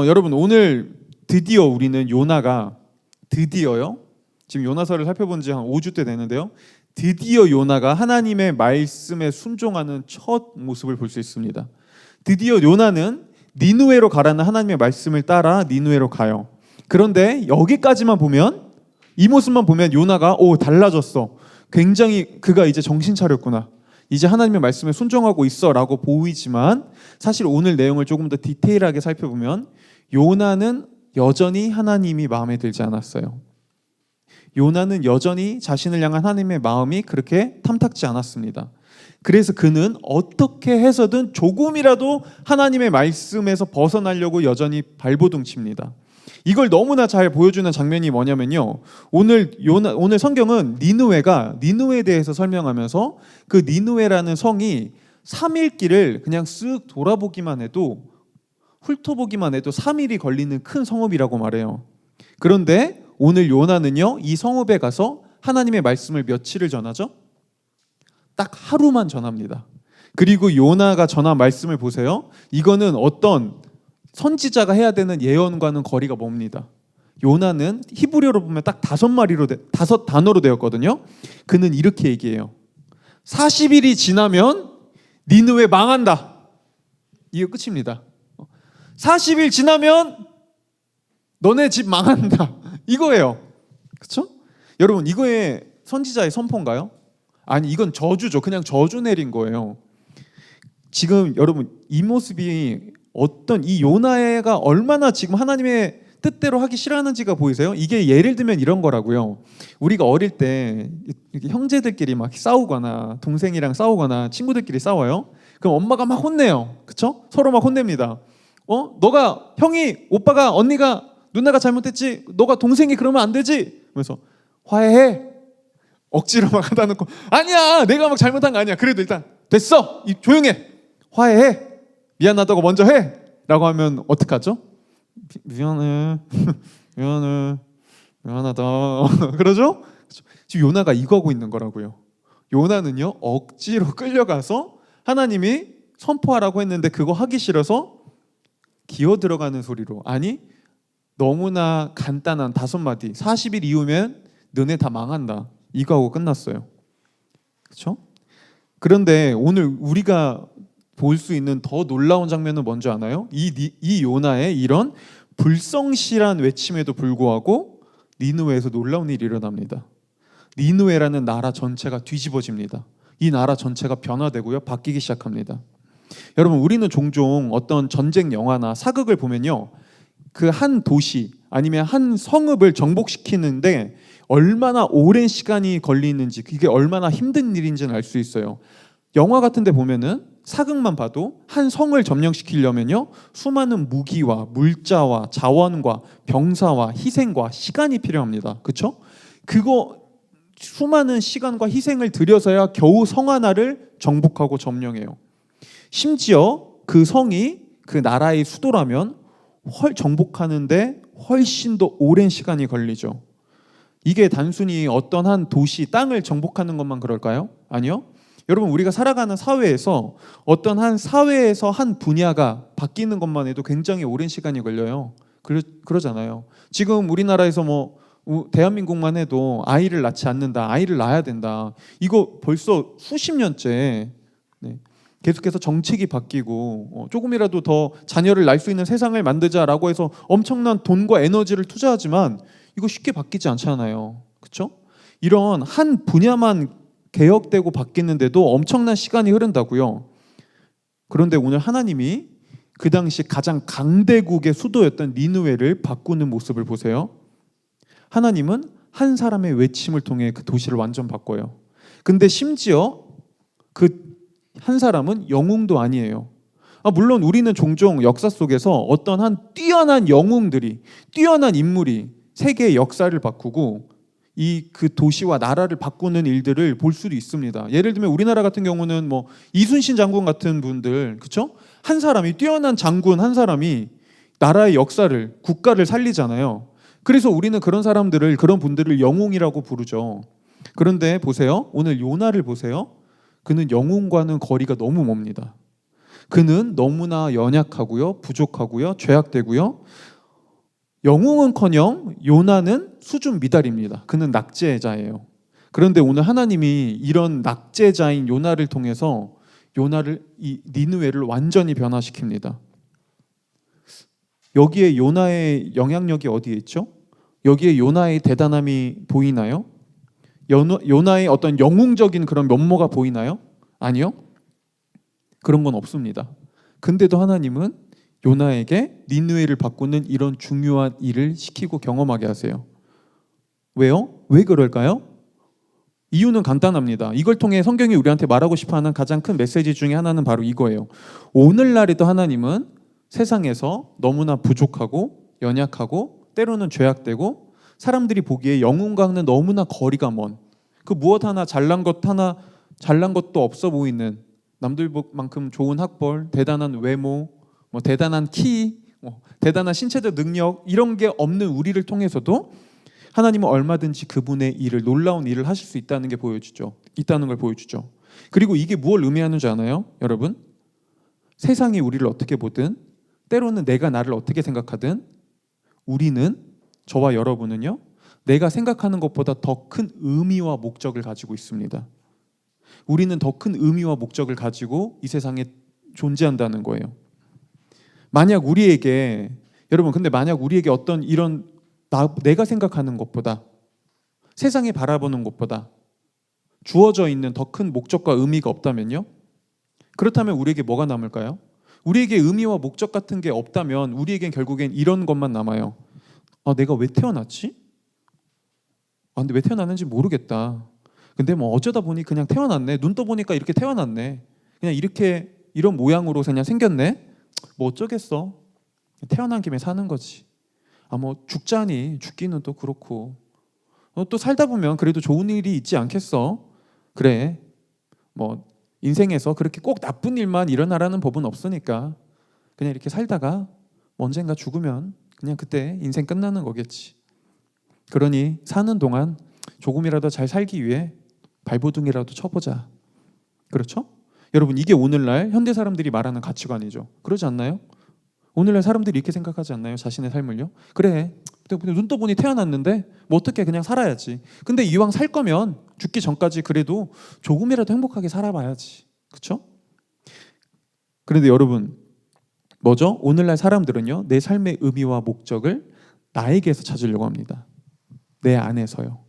여러분 오늘 드디어 우리는 요나가 드디어요. 지금 요나서를 살펴본 지 한 5주 때 되는데요. 드디어 요나가 하나님의 말씀에 순종하는 첫 모습을 볼 수 있습니다. 드디어 요나는 니느웨로 가라는 하나님의 말씀을 따라 니느웨로 가요. 그런데 여기까지만 보면 이 모습만 보면 요나가 달라졌어. 굉장히 그가 이제 정신 차렸구나. 이제 하나님의 말씀에 순종하고 있어라고 보이지만 사실 오늘 내용을 조금 더 디테일하게 살펴보면 요나는 여전히 하나님이 마음에 들지 않았어요. 요나는 여전히 자신을 향한 하나님의 마음이 그렇게 탐탁지 않았습니다. 그래서 그는 어떻게 해서든 조금이라도 하나님의 말씀에서 벗어나려고 여전히 발버둥칩니다. 이걸 너무나 잘 보여주는 장면이 뭐냐면요. 오늘 성경은 니느웨에 대해서 설명하면서 그 니느웨라는 성이 3일 길을 그냥 쓱 돌아보기만 해도 훑어보기만 해도 3일이 걸리는 큰 성읍이라고 말해요. 그런데 오늘 요나는요. 이 성읍에 가서 하나님의 말씀을 며칠을 전하죠? 딱 하루만 전합니다. 그리고 요나가 전한 말씀을 보세요. 이거는 어떤 선지자가 해야 되는 예언과는 거리가 멉니다. 요나는 히브리어로 보면 딱 5단어로 되었거든요. 그는 이렇게 얘기해요. 40일이 지나면 니느웨 망한다. 이게 끝입니다. 40일 지나면 너네 집 망한다. 이거예요. 그렇죠? 여러분 이거에 선지자의 선포인가요? 아니 이건 저주죠. 그냥 저주 내린 거예요. 지금 여러분 이 모습이 어떤 이 요나가 얼마나 지금 하나님의 뜻대로 하기 싫어하는지가 보이세요? 이게 예를 들면 이런 거라고요. 우리가 어릴 때 형제들끼리 막 싸우거나 동생이랑 싸우거나 친구들끼리 싸워요. 그럼 엄마가 막 혼내요. 그렇죠? 서로 막 혼냅니다. 너가 형이 오빠가 언니가 누나가 잘못했지. 너가 동생이 그러면 안 되지. 그래서 화해해. 억지로 막 하다 놓고 아니야 내가 막 잘못한 거 아니야. 그래도 일단 됐어. 조용해. 화해해. 미안하다고 먼저 해 라고 하면 어떡하죠? 미안해 미안하다 그러죠? 지금 요나가 이거 하고 있는 거라고요. 요나는요 억지로 끌려가서 하나님이 선포하라고 했는데 그거 하기 싫어서 기어 들어가는 소리로 아니 너무나 간단한 5마디 40일 이후면 너네 다 망한다 이거 하고 끝났어요. 그렇죠? 그런데 오늘 우리가 볼 수 있는 더 놀라운 장면은 뭔지 아나요? 이 요나의 이런 불성실한 외침에도 불구하고 니느웨에서 놀라운 일이 일어납니다. 니느웨라는 나라 전체가 뒤집어집니다. 이 나라 전체가 변화되고요. 바뀌기 시작합니다. 여러분 우리는 종종 어떤 전쟁 영화나 사극을 보면요. 그 한 도시 아니면 한 성읍을 정복시키는데 얼마나 오랜 시간이 걸리는지 그게 얼마나 힘든 일인지는 알 수 있어요. 영화 같은 데 보면은 사극만 봐도 한 성을 점령시키려면요 수많은 무기와 물자와 자원과 병사와 희생과 시간이 필요합니다. 그렇죠? 그거 수많은 시간과 희생을 들여서야 겨우 성 하나를 정복하고 점령해요. 심지어 그 성이 그 나라의 수도라면 정복하는데 훨씬 더 오랜 시간이 걸리죠. 이게 단순히 어떤 한 도시, 땅을 정복하는 것만 그럴까요? 아니요. 여러분 우리가 살아가는 사회에서 어떤 한 사회에서 한 분야가 바뀌는 것만 해도 굉장히 오랜 시간이 걸려요. 그러잖아요. 지금 우리나라에서 대한민국만 해도 아이를 낳지 않는다, 아이를 낳아야 된다. 이거 벌써 수십 년째 계속해서 정책이 바뀌고 조금이라도 더 자녀를 낳을 수 있는 세상을 만들자라고 해서 엄청난 돈과 에너지를 투자하지만 이거 쉽게 바뀌지 않잖아요. 그렇죠? 이런 한 분야만 개혁되고 바뀌는데도 엄청난 시간이 흐른다고요. 그런데 오늘 하나님이 그 당시 가장 강대국의 수도였던 니느웨를 바꾸는 모습을 보세요. 하나님은 한 사람의 외침을 통해 그 도시를 완전 바꿔요. 근데 심지어 그 한 사람은 영웅도 아니에요. 물론 우리는 종종 역사 속에서 어떤 한 뛰어난 영웅들이 뛰어난 인물이 세계의 역사를 바꾸고 그 도시와 나라를 바꾸는 일들을 볼 수도 있습니다. 예를 들면 우리나라 같은 경우는 이순신 장군 같은 분들, 그렇죠? 한 사람이 뛰어난 장군 한 사람이 나라의 역사를 국가를 살리잖아요. 그래서 우리는 그런 분들을 영웅이라고 부르죠. 그런데 보세요. 오늘 요나를 보세요. 그는 영웅과는 거리가 너무 멉니다. 그는 너무나 연약하고요, 부족하고요, 죄악되고요. 영웅은커녕 요나는 수준 미달입니다. 그는 낙제자예요. 그런데 오늘 하나님이 이런 낙제자인 요나를 통해서 요나를 이 니느웨를 완전히 변화시킵니다. 여기에 요나의 영향력이 어디에 있죠? 여기에 요나의 대단함이 보이나요? 요나의 어떤 영웅적인 그런 면모가 보이나요? 아니요. 그런 건 없습니다. 근데도 하나님은 요나에게 니느웨를 바꾸는 이런 중요한 일을 시키고 경험하게 하세요. 왜요? 왜 그럴까요? 이유는 간단합니다. 이걸 통해 성경이 우리한테 말하고 싶어하는 가장 큰 메시지 중에 하나는 바로 이거예요. 오늘날에도 하나님은 세상에서 너무나 부족하고 연약하고 때로는 죄악되고 사람들이 보기에 영웅과는 너무나 거리가 먼, 그 무엇 하나 잘난 것도 없어 보이는, 남들만큼 좋은 학벌, 대단한 외모, 대단한 키, 대단한 신체적 능력, 이런 게 없는 우리를 통해서도 하나님은 얼마든지 그분의 일을, 놀라운 일을 하실 수 있다는 게 있다는 걸 보여주죠. 그리고 이게 무엇을 의미하는 줄 아나요? 여러분, 세상이 우리를 어떻게 보든, 때로는 내가 나를 어떻게 생각하든, 우리는, 저와 여러분은요, 내가 생각하는 것보다 더 큰 의미와 목적을 가지고 있습니다. 우리는 더 큰 의미와 목적을 가지고 이 세상에 존재한다는 거예요. 근데 만약 우리에게 어떤 이런 내가 생각하는 것보다, 세상이 바라보는 것보다 주어져 있는 더 큰 목적과 의미가 없다면요? 그렇다면 우리에게 뭐가 남을까요? 우리에게 의미와 목적 같은 게 없다면 우리에겐 결국엔 이런 것만 남아요. 내가 왜 태어났지? 근데 왜 태어났는지 모르겠다. 근데 어쩌다 보니 그냥 태어났네. 눈 떠보니까 이렇게 태어났네. 그냥 이런 모양으로 그냥 생겼네. 어쩌겠어. 태어난 김에 사는 거지. 죽자니, 죽기는 또 그렇고. 또 살다 보면 그래도 좋은 일이 있지 않겠어? 그래. 인생에서 그렇게 꼭 나쁜 일만 일어나라는 법은 없으니까 그냥 이렇게 살다가 언젠가 죽으면 그냥 그때 인생 끝나는 거겠지. 그러니 사는 동안 조금이라도 잘 살기 위해 발버둥이라도 쳐보자. 그렇죠? 여러분, 이게 오늘날 현대 사람들이 말하는 가치관이죠. 그러지 않나요? 오늘날 사람들이 이렇게 생각하지 않나요? 자신의 삶을요? 그래, 눈 떠보니 태어났는데 어떻게 그냥 살아야지. 근데 이왕 살 거면 죽기 전까지 그래도 조금이라도 행복하게 살아봐야지. 그렇죠? 그런데 여러분, 뭐죠? 오늘날 사람들은요, 내 삶의 의미와 목적을 나에게서 찾으려고 합니다. 내 안에서요.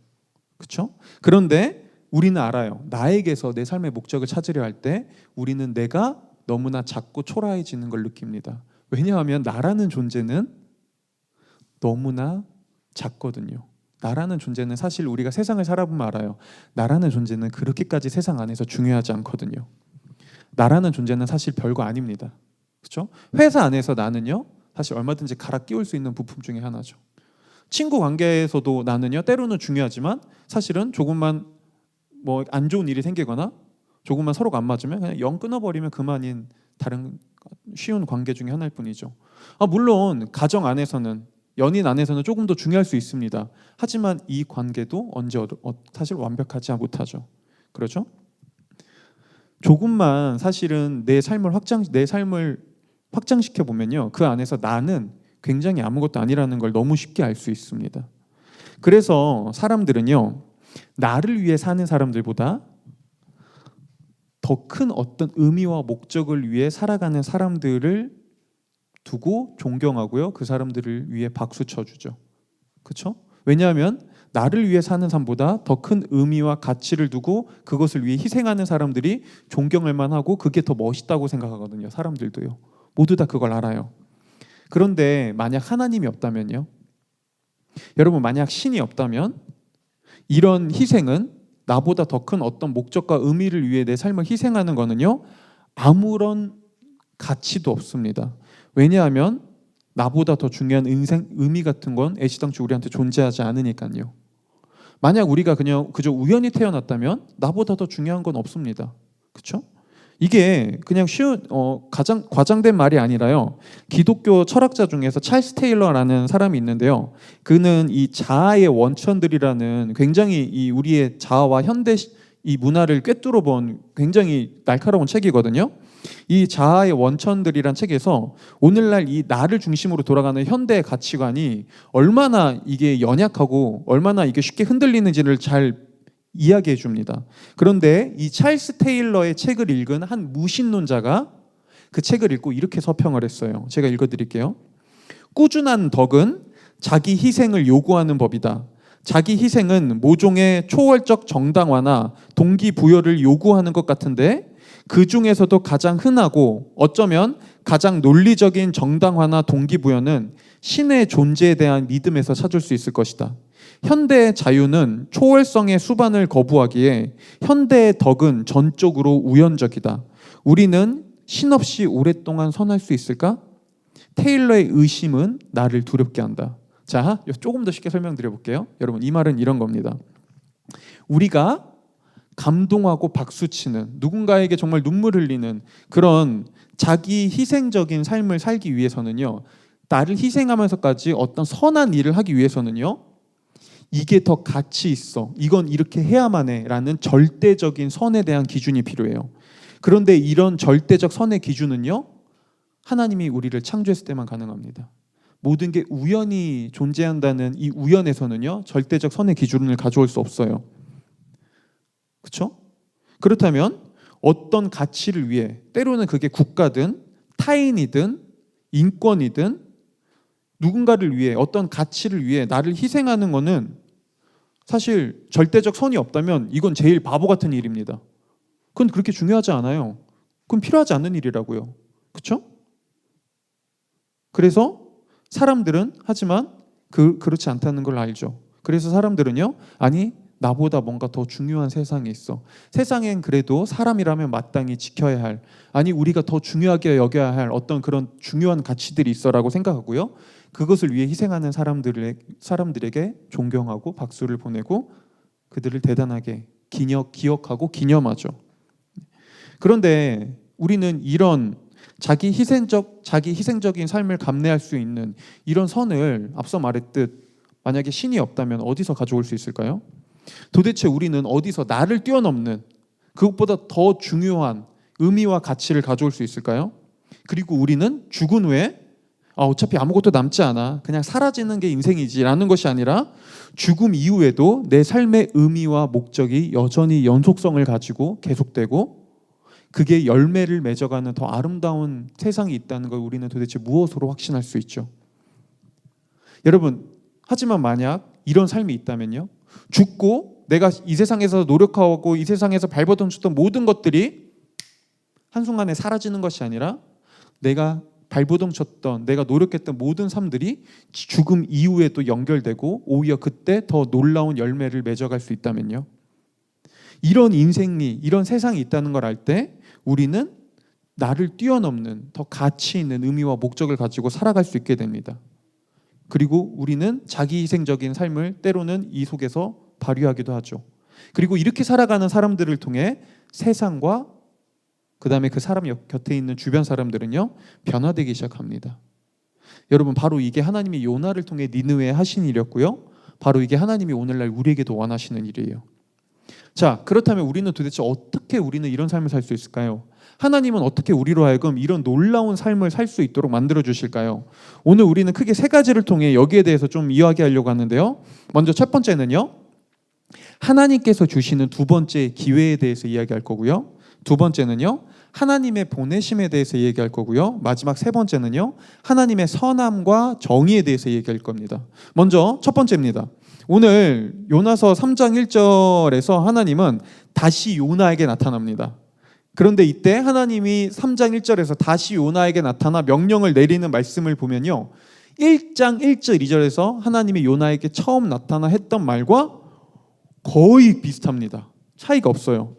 그렇죠? 그런데 우리는 알아요. 나에게서 내 삶의 목적을 찾으려 할 때 우리는 내가 너무나 작고 초라해지는 걸 느낍니다. 왜냐하면 나라는 존재는 너무나 작거든요. 나라는 존재는 사실 우리가 세상을 살아보면 알아요. 나라는 존재는 그렇게까지 세상 안에서 중요하지 않거든요. 나라는 존재는 사실 별거 아닙니다. 그렇죠? 회사 안에서 나는요, 사실 얼마든지 갈아 끼울 수 있는 부품 중에 하나죠. 친구 관계에서도 나는요, 때로는 중요하지만 사실은 조금만 안 좋은 일이 생기거나 조금만 서로가 안 맞으면 그냥 영 끊어버리면 그만인 다른 쉬운 관계 중에 하나일 뿐이죠. 물론 가정 안에서는, 연인 안에서는 조금 더 중요할 수 있습니다. 하지만 이 관계도 사실 완벽하지 못하죠. 그렇죠? 조금만 사실은 내 삶을 확장시켜 보면요, 그 안에서 나는 굉장히 아무것도 아니라는 걸 너무 쉽게 알 수 있습니다. 그래서 사람들은요, 나를 위해 사는 사람들보다 더 큰 어떤 의미와 목적을 위해 살아가는 사람들을 두고 존경하고요, 그 사람들을 위해 박수 쳐주죠. 그렇죠? 왜냐하면 나를 위해 사는 삶보다 더 큰 의미와 가치를 두고 그것을 위해 희생하는 사람들이 존경할 만하고 그게 더 멋있다고 생각하거든요. 사람들도요. 모두 다 그걸 알아요. 그런데 만약 하나님이 없다면요? 여러분, 만약 신이 없다면 이런 희생은, 나보다 더 큰 어떤 목적과 의미를 위해 내 삶을 희생하는 거는요, 아무런 가치도 없습니다. 왜냐하면 나보다 더 중요한 의미 같은 건 애시당초 우리한테 존재하지 않으니까요. 만약 우리가 그저 우연히 태어났다면 나보다 더 중요한 건 없습니다. 그렇죠? 이게 그냥 쉬운 가장 과장된 말이 아니라요. 기독교 철학자 중에서 찰스 테일러라는 사람이 있는데요. 그는 이 자아의 원천들이라는 굉장히 이 우리의 자아와 현대 이 문화를 꿰뚫어 본 굉장히 날카로운 책이거든요. 이 자아의 원천들이란 책에서 오늘날 이 나를 중심으로 돌아가는 현대의 가치관이 얼마나 이게 연약하고 얼마나 이게 쉽게 흔들리는지를 잘 이야기해 줍니다. 그런데 이 찰스 테일러의 책을 읽은 한 무신론자가 그 책을 읽고 이렇게 서평을 했어요. 제가 읽어드릴게요. 꾸준한 덕은 자기 희생을 요구하는 법이다. 자기 희생은 모종의 초월적 정당화나 동기부여를 요구하는 것 같은데 그 중에서도 가장 흔하고 어쩌면 가장 논리적인 정당화나 동기부여는 신의 존재에 대한 믿음에서 찾을 수 있을 것이다. 현대의 자유는 초월성의 수반을 거부하기에 현대의 덕은 전적으로 우연적이다. 우리는 신 없이 오랫동안 선할 수 있을까? 테일러의 의심은 나를 두렵게 한다. 자, 조금 더 쉽게 설명드려 볼게요. 여러분, 이 말은 이런 겁니다. 우리가 감동하고 박수치는, 누군가에게 정말 눈물 흘리는 그런 자기 희생적인 삶을 살기 위해서는요, 나를 희생하면서까지 어떤 선한 일을 하기 위해서는요, 이게 더 가치 있어, 이건 이렇게 해야만 해 라는 절대적인 선에 대한 기준이 필요해요. 그런데 이런 절대적 선의 기준은요, 하나님이 우리를 창조했을 때만 가능합니다. 모든 게 우연히 존재한다는 이 우연에서는요, 절대적 선의 기준을 가져올 수 없어요. 그렇죠? 그렇다면 어떤 가치를 위해, 때로는 그게 국가든 타인이든 인권이든 누군가를 위해, 어떤 가치를 위해 나를 희생하는 것은 사실 절대적 선이 없다면 이건 제일 바보 같은 일입니다. 그건 그렇게 중요하지 않아요. 그건 필요하지 않는 일이라고요. 그렇죠? 그래서 사람들은 하지만 그렇지 않다는 걸 알죠. 그래서 사람들은요, 아니 나보다 뭔가 더 중요한 세상이 있어. 세상엔 그래도 사람이라면 마땅히 지켜야 할, 아니 우리가 더 중요하게 여겨야 할 어떤 그런 중요한 가치들이 있어라고 생각하고요. 그것을 위해 희생하는 사람들에게 존경하고 박수를 보내고 그들을 대단하게 기억하고 기념하죠. 그런데 우리는 이런 자기 희생적인 삶을 감내할 수 있는 이런 선을 앞서 말했듯 만약에 신이 없다면 어디서 가져올 수 있을까요? 도대체 우리는 어디서 나를 뛰어넘는 그것보다 더 중요한 의미와 가치를 가져올 수 있을까요? 그리고 우리는 죽은 후에 어차피 아무것도 남지 않아, 그냥 사라지는 게 인생이지 라는 것이 아니라 죽음 이후에도 내 삶의 의미와 목적이 여전히 연속성을 가지고 계속되고 그게 열매를 맺어가는 더 아름다운 세상이 있다는 걸 우리는 도대체 무엇으로 확신할 수 있죠? 여러분, 하지만 만약 이런 삶이 있다면요, 죽고 내가 이 세상에서 노력하고 이 세상에서 발버둥쳤던 모든 것들이 한순간에 사라지는 것이 아니라 내가 발버둥쳤던, 내가 노력했던 모든 삶들이 죽음 이후에도 연결되고 오히려 그때 더 놀라운 열매를 맺어갈 수 있다면요, 이런 인생이, 이런 세상이 있다는 걸 알 때 우리는 나를 뛰어넘는 더 가치 있는 의미와 목적을 가지고 살아갈 수 있게 됩니다. 그리고 우리는 자기 희생적인 삶을 때로는 이 속에서 발휘하기도 하죠. 그리고 이렇게 살아가는 사람들을 통해 세상과 그 다음에 그 사람 곁에 있는 주변 사람들은요, 변화되기 시작합니다. 여러분, 바로 이게 하나님이 요나를 통해 니느웨에 하신 일이었고요, 바로 이게 하나님이 오늘날 우리에게도 원하시는 일이에요. 자, 그렇다면 우리는 도대체 어떻게 우리는 이런 삶을 살 수 있을까요? 하나님은 어떻게 우리로 하여금 이런 놀라운 삶을 살 수 있도록 만들어 주실까요? 오늘 우리는 크게 세 가지를 통해 여기에 대해서 좀 이야기하려고 하는데요. 먼저 첫 번째는요, 하나님께서 주시는 두 번째 기회에 대해서 이야기할 거고요. 두 번째는요, 하나님의 보내심에 대해서 얘기할 거고요. 마지막 세 번째는요, 하나님의 선함과 정의에 대해서 얘기할 겁니다. 먼저 첫 번째입니다. 오늘 요나서 3장 1절에서 하나님은 다시 요나에게 나타납니다. 그런데 이때 하나님이 3장 1절에서 다시 요나에게 나타나 명령을 내리는 말씀을 보면요, 1장 1절 2절에서 하나님이 요나에게 처음 나타나 했던 말과 거의 비슷합니다. 차이가 없어요.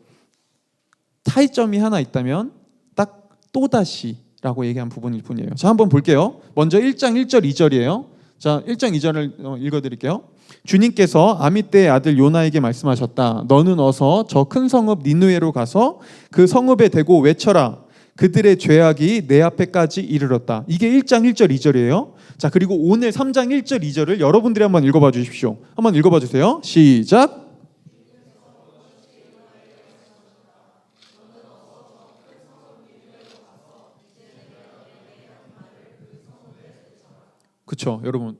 차이점이 하나 있다면 딱 또다시라고 얘기한 부분일 뿐이에요. 자, 한번 볼게요. 먼저 1장 1절 2절이에요. 자, 1장 2절을 읽어드릴게요. 주님께서 아미떼의 아들 요나에게 말씀하셨다. 너는 어서 저 큰 성읍 니느웨로 가서 그 성읍에 대고 외쳐라. 그들의 죄악이 내 앞에까지 이르렀다. 이게 1장 1절 2절이에요. 자, 그리고 오늘 3장 1절 2절을 여러분들이 한번 읽어봐 주십시오. 한번 읽어봐 주세요. 시작. 그렇죠, 여러분.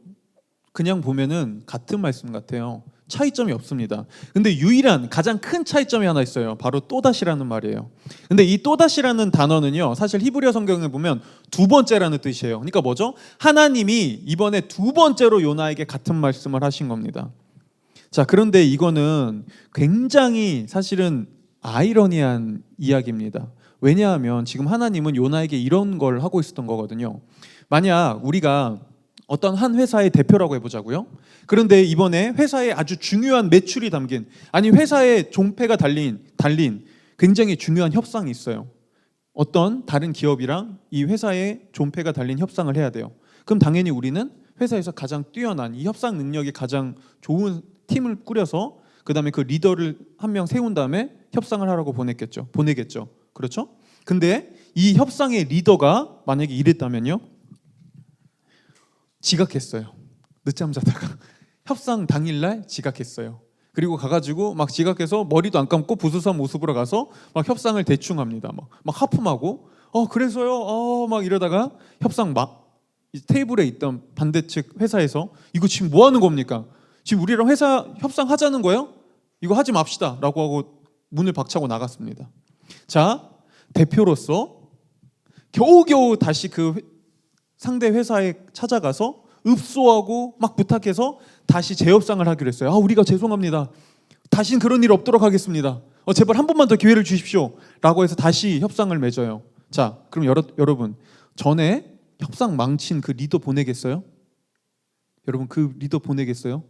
그냥 보면은 같은 말씀 같아요. 차이점이 없습니다. 근데 유일한 가장 큰 차이점이 하나 있어요. 바로 또다시라는 말이에요. 근데 이 또다시라는 단어는요, 사실 히브리어 성경에 보면 두 번째라는 뜻이에요. 그러니까 뭐죠? 하나님이 이번에 두 번째로 요나에게 같은 말씀을 하신 겁니다. 자, 그런데 이거는 굉장히 사실은 아이러니한 이야기입니다. 왜냐하면 지금 하나님은 요나에게 이런 걸 하고 있었던 거거든요. 만약 우리가 어떤 한 회사의 대표라고 해보자고요. 그런데 이번에 회사에 아주 중요한 매출이 담긴, 아니 회사의 존폐가 달린 굉장히 중요한 협상이 있어요. 어떤 다른 기업이랑 이 회사의 존폐가 달린 협상을 해야 돼요. 그럼 당연히 우리는 회사에서 가장 뛰어난 이 협상 능력이 가장 좋은 팀을 꾸려서 그 다음에 그 리더를 한 명 세운 다음에 협상을 하라고 보내겠죠. 그렇죠? 근데 이 협상의 리더가 만약에 이랬다면요, 지각했어요. 늦잠 자다가 협상 당일날 지각했어요. 그리고 가가지고 막 지각해서 머리도 안 감고 부스스한 모습으로 가서 막 협상을 대충 합니다. 막 하품하고 그래서요 막 이러다가 협상 막 테이블에 있던 반대측 회사에서 이거 지금 뭐 하는 겁니까? 지금 우리랑 회사 협상하자는 거예요? 이거 하지 맙시다 라고 하고 문을 박차고 나갔습니다. 자, 대표로서 겨우겨우 다시 그 상대 회사에 찾아가서 읍소하고 막 부탁해서 다시 재협상을 하기로 했어요. 우리가 죄송합니다. 다신 그런 일 없도록 하겠습니다. 제발 한 번만 더 기회를 주십시오 라고 해서 다시 협상을 맺어요. 자, 그럼 여러분, 전에 협상 망친 그 리더 보내겠어요? 여러분, 그 리더 보내겠어요?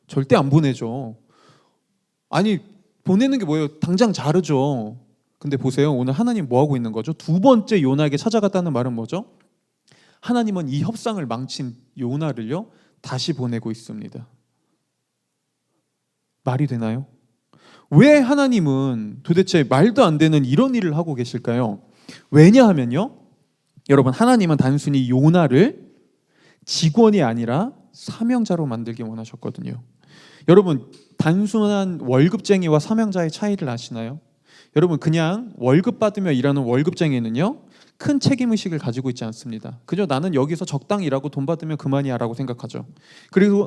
절대 안 보내죠. 아니, 보내는 게 뭐예요? 당장 자르죠. 근데 보세요, 오늘 하나님 뭐 하고 있는 거죠? 두 번째 요나에게 찾아갔다는 말은 뭐죠? 하나님은 이 협상을 망친 요나를요 다시 보내고 있습니다. 말이 되나요? 왜 하나님은 도대체 말도 안 되는 이런 일을 하고 계실까요? 왜냐하면요, 여러분, 하나님은 단순히 요나를 직원이 아니라 사명자로 만들기 원하셨거든요. 여러분, 단순한 월급쟁이와 사명자의 차이를 아시나요? 여러분, 그냥 월급 받으며 일하는 월급쟁이는요 큰 책임의식을 가지고 있지 않습니다. 그저 나는 여기서 적당히 일하고 돈 받으면 그만이야 라고 생각하죠.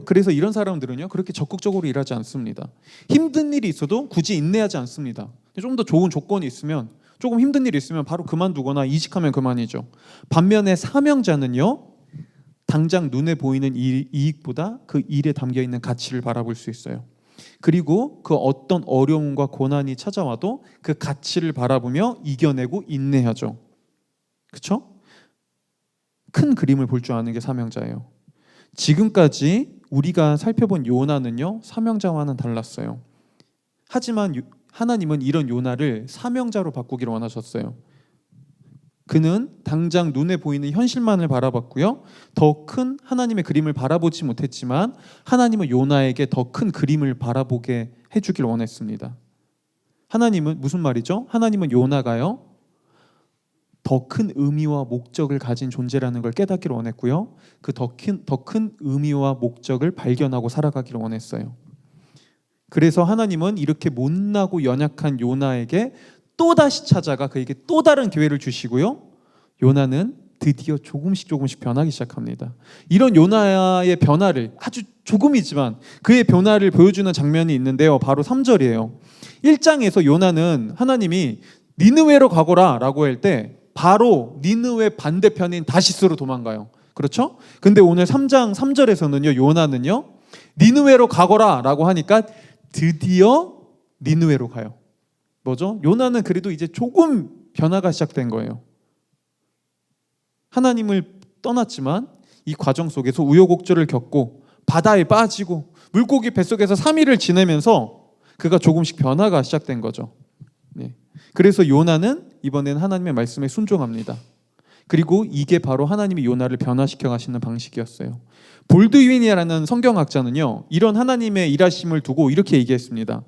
그래서 이런 사람들은요 그렇게 적극적으로 일하지 않습니다. 힘든 일이 있어도 굳이 인내하지 않습니다. 좀 더 좋은 조건이 있으면, 조금 힘든 일이 있으면 바로 그만두거나 이직하면 그만이죠. 반면에 사명자는요, 당장 눈에 보이는 이익보다 그 일에 담겨있는 가치를 바라볼 수 있어요. 그리고 그 어떤 어려움과 고난이 찾아와도 그 가치를 바라보며 이겨내고 인내하죠. 그렇죠? 큰 그림을 볼 줄 아는 게 사명자예요. 지금까지 우리가 살펴본 요나는요 사명자와는 달랐어요. 하지만 하나님은 이런 요나를 사명자로 바꾸기를 원하셨어요. 그는 당장 눈에 보이는 현실만을 바라봤고요, 더 큰 하나님의 그림을 바라보지 못했지만 하나님은 요나에게 더 큰 그림을 바라보게 해주길 원했습니다. 하나님은 무슨 말이죠? 하나님은 요나가요 더 큰 의미와 목적을 가진 존재라는 걸 깨닫기를 원했고요, 그 더 큰 의미와 목적을 발견하고 살아가기를 원했어요. 그래서 하나님은 이렇게 못나고 연약한 요나에게 또다시 찾아가 그에게 또 다른 기회를 주시고요, 요나는 드디어 조금씩 변하기 시작합니다. 이런 요나의 변화를, 아주 조금이지만 그의 변화를 보여주는 장면이 있는데요, 바로 3절이에요. 1장에서 요나는 하나님이 니느웨로 가거라 라고 할 때 바로 니느웨 반대편인 다시스로 도망가요. 그렇죠? 근데 오늘 3장 3절에서는요 요나는요 니느웨로 가거라 라고 하니까 드디어 니느웨로 가요. 뭐죠? 요나는 그래도 이제 조금 변화가 시작된 거예요. 하나님을 떠났지만 이 과정 속에서 우여곡절을 겪고 바다에 빠지고 물고기 뱃속에서 3일을 지내면서 그가 조금씩 변화가 시작된 거죠. 네. 그래서 요나는 이번에는 하나님의 말씀에 순종합니다. 그리고 이게 바로 하나님이 요나를 변화시켜 가시는 방식이었어요. 볼드윈이라는 성경학자는요 이런 하나님의 일하심을 두고 이렇게 얘기했습니다.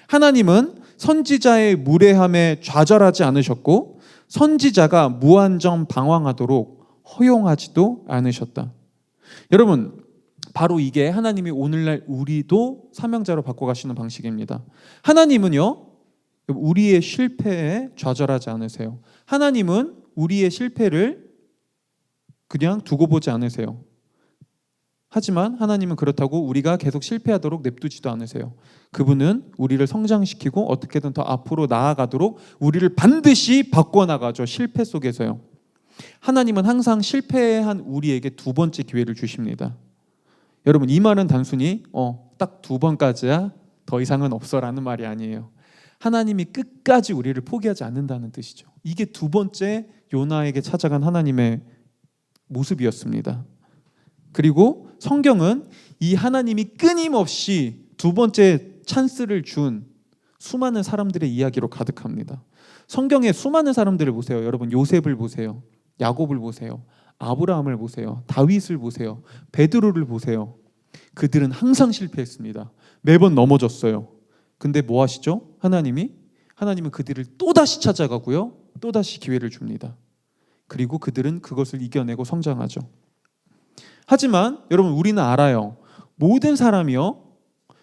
하나님은 선지자의 무례함에 좌절하지 않으셨고 선지자가 무한정 방황하도록 허용하지도 않으셨다. 여러분, 바로 이게 하나님이 오늘날 우리도 사명자로 바꿔가시는 방식입니다. 하나님은요 우리의 실패에 좌절하지 않으세요. 하나님은 우리의 실패를 그냥 두고 보지 않으세요. 하지만 하나님은 그렇다고 우리가 계속 실패하도록 냅두지도 않으세요. 그분은 우리를 성장시키고 어떻게든 더 앞으로 나아가도록 우리를 반드시 바꿔나가죠. 실패 속에서요. 하나님은 항상 실패한 우리에게 두 번째 기회를 주십니다. 여러분, 이 말은 단순히 딱 두 번까지야, 더 이상은 없어라는 말이 아니에요. 하나님이 끝까지 우리를 포기하지 않는다는 뜻이죠. 이게 두 번째 요나에게 찾아간 하나님의 모습이었습니다. 그리고 성경은 이 하나님이 끊임없이 두 번째 찬스를 준 수많은 사람들의 이야기로 가득합니다. 성경에 수많은 사람들을 보세요. 여러분, 요셉을 보세요. 야곱을 보세요. 아브라함을 보세요. 다윗을 보세요. 베드로를 보세요. 그들은 항상 실패했습니다. 매번 넘어졌어요. 근데 뭐 하시죠? 하나님은 그들을 또다시 찾아가고요. 또다시 기회를 줍니다. 그리고 그들은 그것을 이겨내고 성장하죠. 하지만 여러분, 우리는 알아요. 모든 사람이요,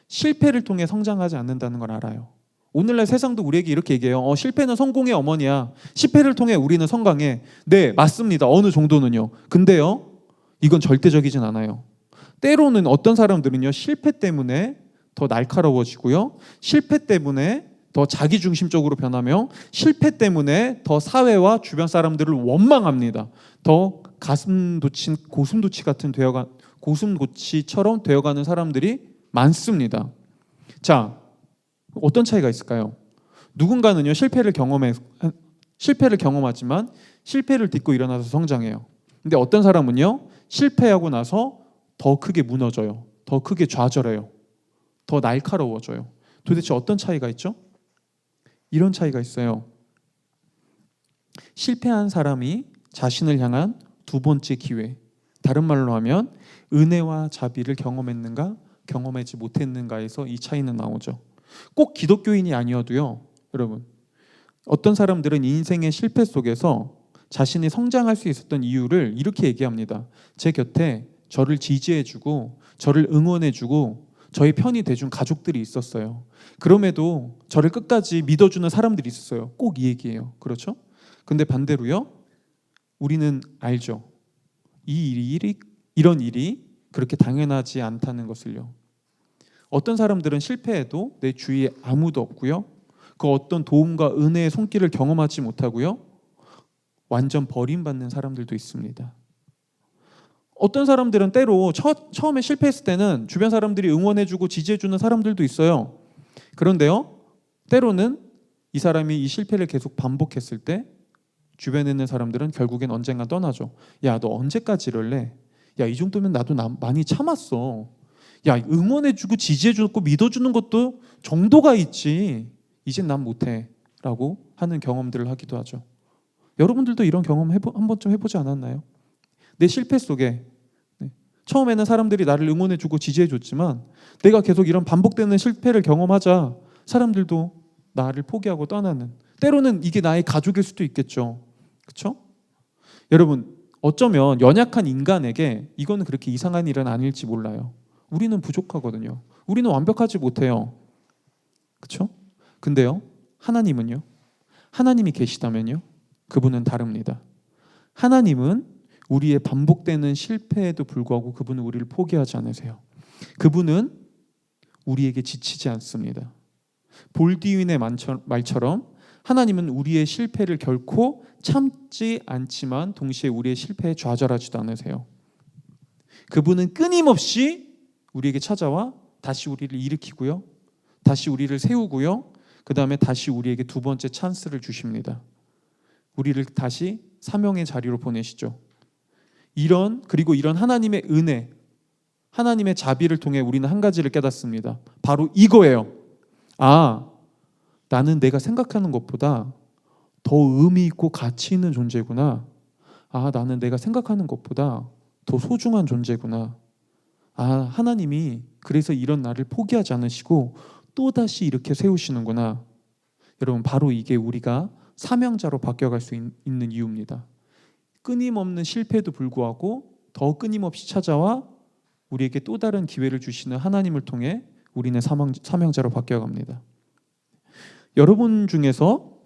실패를 통해 성장하지 않는다는 걸 알아요. 오늘날 세상도 우리에게 이렇게 얘기해요. 실패는 성공의 어머니야. 실패를 통해 우리는 성장해. 네, 맞습니다. 어느 정도는요. 근데요, 이건 절대적이진 않아요. 때로는 어떤 사람들은요, 실패 때문에 더 날카로워지고요, 실패 때문에 더 자기중심적으로 변하며, 실패 때문에 더 사회와 주변 사람들을 원망합니다. 더 고슴도치처럼 되어가는 사람들이 많습니다. 자, 어떤 차이가 있을까요? 누군가는요, 실패를 경험하지만 실패를 딛고 일어나서 성장해요. 근데 어떤 사람은요, 실패하고 나서 더 크게 무너져요. 더 크게 좌절해요. 더 날카로워져요. 도대체 어떤 차이가 있죠? 이런 차이가 있어요. 실패한 사람이 자신을 향한 두 번째 기회, 다른 말로 하면 은혜와 자비를 경험했는가, 경험하지 못했는가에서 이 차이는 나오죠. 꼭 기독교인이 아니어도요, 여러분, 어떤 사람들은 인생의 실패 속에서 자신이 성장할 수 있었던 이유를 이렇게 얘기합니다. 제 곁에 저를 지지해주고 저를 응원해주고 저의 편이 돼준 가족들이 있었어요. 그럼에도 저를 끝까지 믿어주는 사람들이 있었어요. 꼭 이 얘기예요. 그렇죠? 근데 반대로요, 우리는 알죠. 이런 일이 그렇게 당연하지 않다는 것을요. 어떤 사람들은 실패해도 내 주위에 아무도 없고요, 그 어떤 도움과 은혜의 손길을 경험하지 못하고요, 완전 버림받는 사람들도 있습니다. 어떤 사람들은 때로 처음에 실패했을 때는 주변 사람들이 응원해주고 지지해주는 사람들도 있어요. 그런데요, 때로는 이 사람이 이 실패를 계속 반복했을 때 주변에 있는 사람들은 결국엔 언젠가 떠나죠. 야, 너 언제까지 이럴래? 야, 이 정도면 나도 많이 참았어. 야, 응원해주고 지지해주고 믿어주는 것도 정도가 있지. 이젠 난 못해 라고 하는 경험들을 하기도 하죠. 여러분들도 이런 경험 한 번쯤 해보지 않았나요? 내 실패 속에 처음에는 사람들이 나를 응원해주고 지지해줬지만 내가 계속 이런 반복되는 실패를 경험하자 사람들도 나를 포기하고 떠나는, 때로는 이게 나의 가족일 수도 있겠죠. 그렇죠? 여러분, 어쩌면 연약한 인간에게 이거는 그렇게 이상한 일은 아닐지 몰라요. 우리는 부족하거든요. 우리는 완벽하지 못해요. 그렇죠? 근데요, 하나님은요, 하나님이 계시다면요, 그분은 다릅니다. 하나님은 우리의 반복되는 실패에도 불구하고 그분은 우리를 포기하지 않으세요. 그분은 우리에게 지치지 않습니다. 볼디윈의 말처럼 하나님은 우리의 실패를 결코 참지 않지만 동시에 우리의 실패에 좌절하지도 않으세요. 그분은 끊임없이 우리에게 찾아와 다시 우리를 일으키고요, 다시 우리를 세우고요, 그 다음에 다시 우리에게 두 번째 찬스를 주십니다. 우리를 다시 사명의 자리로 보내시죠. 그리고 이런 하나님의 은혜, 하나님의 자비를 통해 우리는 한 가지를 깨닫습니다. 바로 이거예요. 나는 내가 생각하는 것보다 더 의미 있고 가치 있는 존재구나. 나는 내가 생각하는 것보다 더 소중한 존재구나. 하나님이 그래서 이런 나를 포기하지 않으시고 또다시 이렇게 세우시는구나. 여러분, 바로 이게 우리가 사명자로 바뀌어갈 수 있는 이유입니다. 끊임없는 실패에도 불구하고 더 끊임없이 찾아와 우리에게 또 다른 기회를 주시는 하나님을 통해 우리는 사명자로 바뀌어갑니다. 여러분 중에서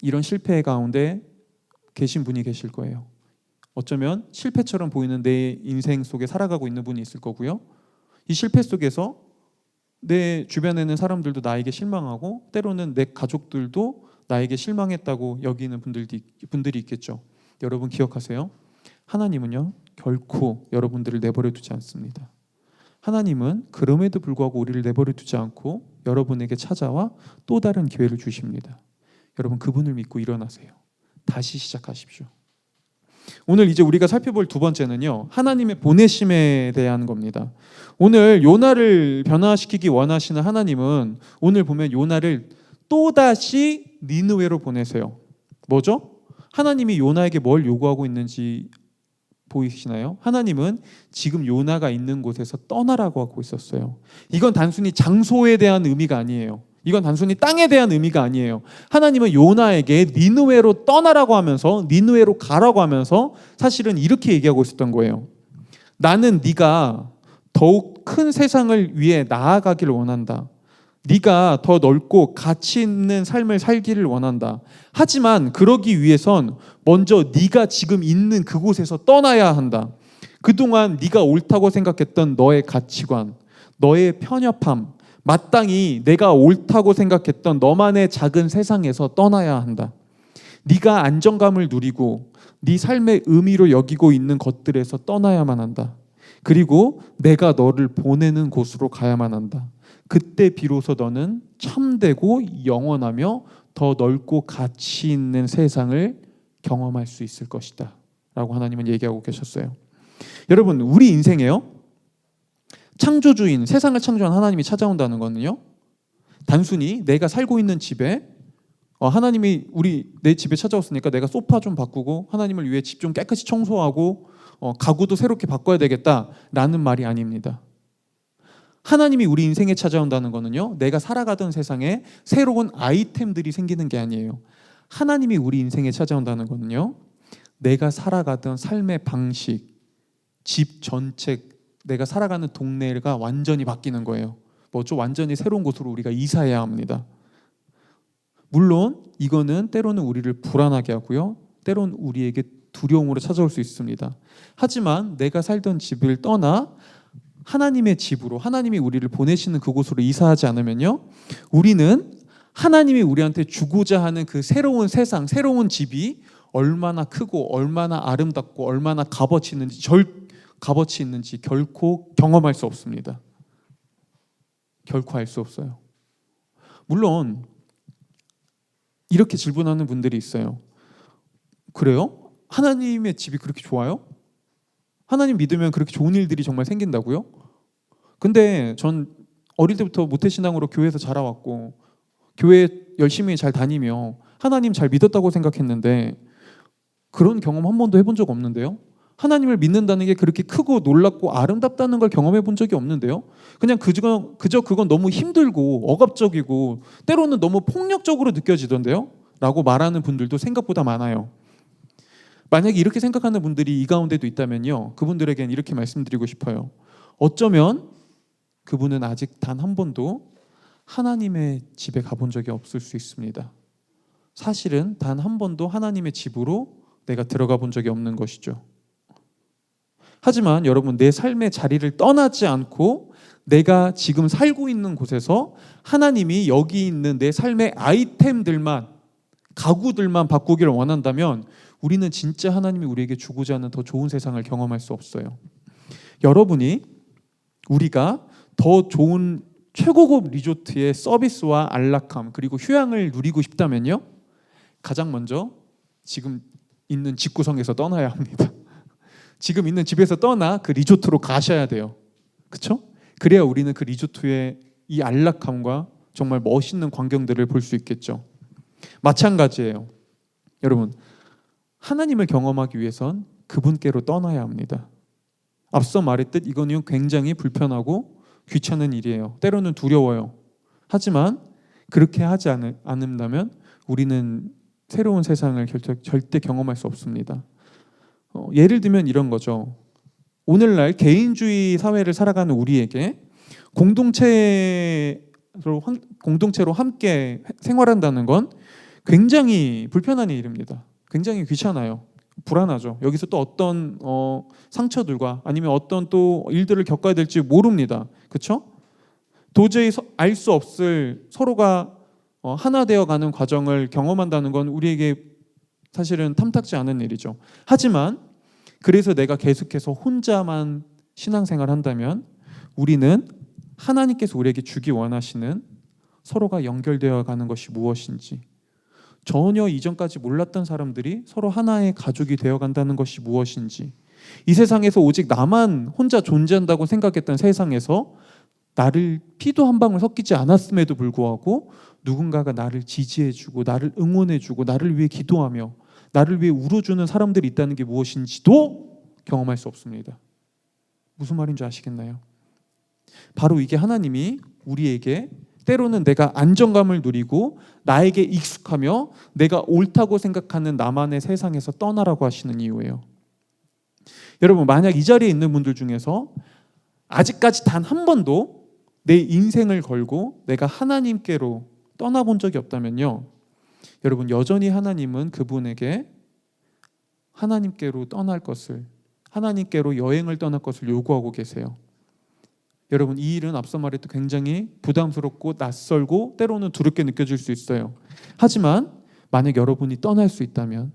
이런 실패 가운데 계신 분이 계실 거예요. 어쩌면 실패처럼 보이는 내 인생 속에 살아가고 있는 분이 있을 거고요. 이 실패 속에서 내 주변에 있는 사람들도 나에게 실망하고 때로는 내 가족들도 나에게 실망했다고 여기는 분들이 있겠죠. 여러분 기억하세요. 하나님은요 결코 여러분들을 내버려 두지 않습니다. 하나님은 그럼에도 불구하고 우리를 내버려 두지 않고 여러분에게 찾아와 또 다른 기회를 주십니다. 여러분 그분을 믿고 일어나세요. 다시 시작하십시오. 오늘 이제 우리가 살펴볼 두 번째는요, 하나님의 보내심에 대한 겁니다. 오늘 요나를 변화시키기 원하시는 하나님은 오늘 보면 요나를 또다시 니느웨로 보내세요. 뭐죠? 하나님이 요나에게 뭘 요구하고 있는지 보이시나요? 하나님은 지금 요나가 있는 곳에서 떠나라고 하고 있었어요. 이건 단순히 장소에 대한 의미가 아니에요. 이건 단순히 땅에 대한 의미가 아니에요. 하나님은 요나에게 니느웨로 떠나라고 하면서 니느웨로 가라고 하면서 사실은 이렇게 얘기하고 있었던 거예요. 나는 네가 더욱 큰 세상을 위해 나아가기를 원한다. 네가 더 넓고 가치 있는 삶을 살기를 원한다. 하지만 그러기 위해선 먼저 네가 지금 있는 그곳에서 떠나야 한다. 그동안 네가 옳다고 생각했던 너의 가치관, 너의 편협함, 마땅히 내가 옳다고 생각했던 너만의 작은 세상에서 떠나야 한다. 네가 안정감을 누리고 네 삶의 의미로 여기고 있는 것들에서 떠나야만 한다. 그리고 내가 너를 보내는 곳으로 가야만 한다. 그때 비로소 너는 참되고 영원하며 더 넓고 가치 있는 세상을 경험할 수 있을 것이다 라고 하나님은 얘기하고 계셨어요. 여러분 우리 인생에요, 창조주인, 세상을 창조한 하나님이 찾아온다는 거는요, 단순히 내가 살고 있는 집에 하나님이 내 집에 찾아왔으니까 내가 소파 좀 바꾸고 하나님을 위해 집 좀 깨끗이 청소하고 가구도 새롭게 바꿔야 되겠다라는 말이 아닙니다. 하나님이 우리 인생에 찾아온다는 거는요, 내가 살아가던 세상에 새로운 아이템들이 생기는 게 아니에요. 하나님이 우리 인생에 찾아온다는 거는요, 내가 살아가던 삶의 방식, 집 전체, 내가 살아가는 동네가 완전히 바뀌는 거예요. 뭐죠? 완전히 새로운 곳으로 우리가 이사해야 합니다. 물론 이거는 때로는 우리를 불안하게 하고요, 때로는 우리에게 두려움으로 찾아올 수 있습니다. 하지만 내가 살던 집을 떠나 하나님의 집으로, 하나님이 우리를 보내시는 그곳으로 이사하지 않으면요, 우리는 하나님이 우리한테 주고자 하는 그 새로운 세상, 새로운 집이 얼마나 크고 얼마나 아름답고 얼마나 값어치 있는지 결코 경험할 수 없습니다. 결코 알 수 없어요. 물론 이렇게 질문하는 분들이 있어요. 그래요? 하나님의 집이 그렇게 좋아요? 하나님 믿으면 그렇게 좋은 일들이 정말 생긴다고요? 근데 전 어릴 때부터 모태신앙으로 교회에서 자라왔고 교회 열심히 잘 다니며 하나님 잘 믿었다고 생각했는데 그런 경험 한 번도 해본 적 없는데요. 하나님을 믿는다는 게 그렇게 크고 놀랍고 아름답다는 걸 경험해 본 적이 없는데요. 그냥 그저 그건 너무 힘들고 억압적이고 때로는 너무 폭력적으로 느껴지던데요 라고 말하는 분들도 생각보다 많아요. 만약에 이렇게 생각하는 분들이 이 가운데도 있다면요, 그분들에겐 이렇게 말씀드리고 싶어요. 어쩌면 그분은 아직 단 한 번도 하나님의 집에 가본 적이 없을 수 있습니다. 사실은 단 한 번도 하나님의 집으로 내가 들어가 본 적이 없는 것이죠. 하지만 여러분, 내 삶의 자리를 떠나지 않고 내가 지금 살고 있는 곳에서 하나님이 여기 있는 내 삶의 아이템들만, 가구들만 바꾸기를 원한다면 우리는 진짜 하나님이 우리에게 주고자 하는 더 좋은 세상을 경험할 수 없어요. 여러분이 우리가 더 좋은 최고급 리조트의 서비스와 안락함 그리고 휴양을 누리고 싶다면요, 가장 먼저 지금 있는 집구석에서 떠나야 합니다. 지금 있는 집에서 떠나 그 리조트로 가셔야 돼요. 그렇죠? 그래야 우리는 그 리조트의 이 안락함과 정말 멋있는 광경들을 볼 수 있겠죠. 마찬가지예요. 여러분, 하나님을 경험하기 위해선 그분께로 떠나야 합니다. 앞서 말했듯 이거는 굉장히 불편하고 귀찮은 일이에요. 때로는 두려워요. 하지만 그렇게 하지 않는다면 우리는 새로운 세상을 절대 경험할 수 없습니다. 예를 들면 이런 거죠. 오늘날 개인주의 사회를 살아가는 우리에게 공동체로 함께 생활한다는 건 굉장히 불편한 일입니다. 굉장히 귀찮아요. 불안하죠. 여기서 또 어떤 상처들과 아니면 어떤 또 일들을 겪어야 될지 모릅니다. 그렇죠? 도저히 알 수 없을 서로가 하나 되어가는 과정을 경험한다는 건 우리에게 사실은 탐탁지 않은 일이죠. 하지만 그래서 내가 계속해서 혼자만 신앙생활 한다면 우리는 하나님께서 우리에게 주기 원하시는 서로가 연결되어 가는 것이 무엇인지, 전혀 이전까지 몰랐던 사람들이 서로 하나의 가족이 되어 간다는 것이 무엇인지, 이 세상에서 오직 나만 혼자 존재한다고 생각했던 세상에서 나를 피도 한 방울 섞이지 않았음에도 불구하고 누군가가 나를 지지해주고 나를 응원해주고 나를 위해 기도하며 나를 위해 울어주는 사람들이 있다는 게 무엇인지도 경험할 수 없습니다. 무슨 말인지 아시겠나요? 바로 이게 하나님이 우리에게 때로는 내가 안정감을 누리고 나에게 익숙하며 내가 옳다고 생각하는 나만의 세상에서 떠나라고 하시는 이유예요. 여러분, 만약 이 자리에 있는 분들 중에서 아직까지 단 한 번도 내 인생을 걸고 내가 하나님께로 떠나본 적이 없다면요, 여러분, 여전히 하나님은 그분에게 하나님께로 떠날 것을, 하나님께로 여행을 떠날 것을 요구하고 계세요. 여러분, 이 일은 앞서 말했던 굉장히 부담스럽고 낯설고 때로는 두렵게 느껴질 수 있어요. 하지만 만약 여러분이 떠날 수 있다면,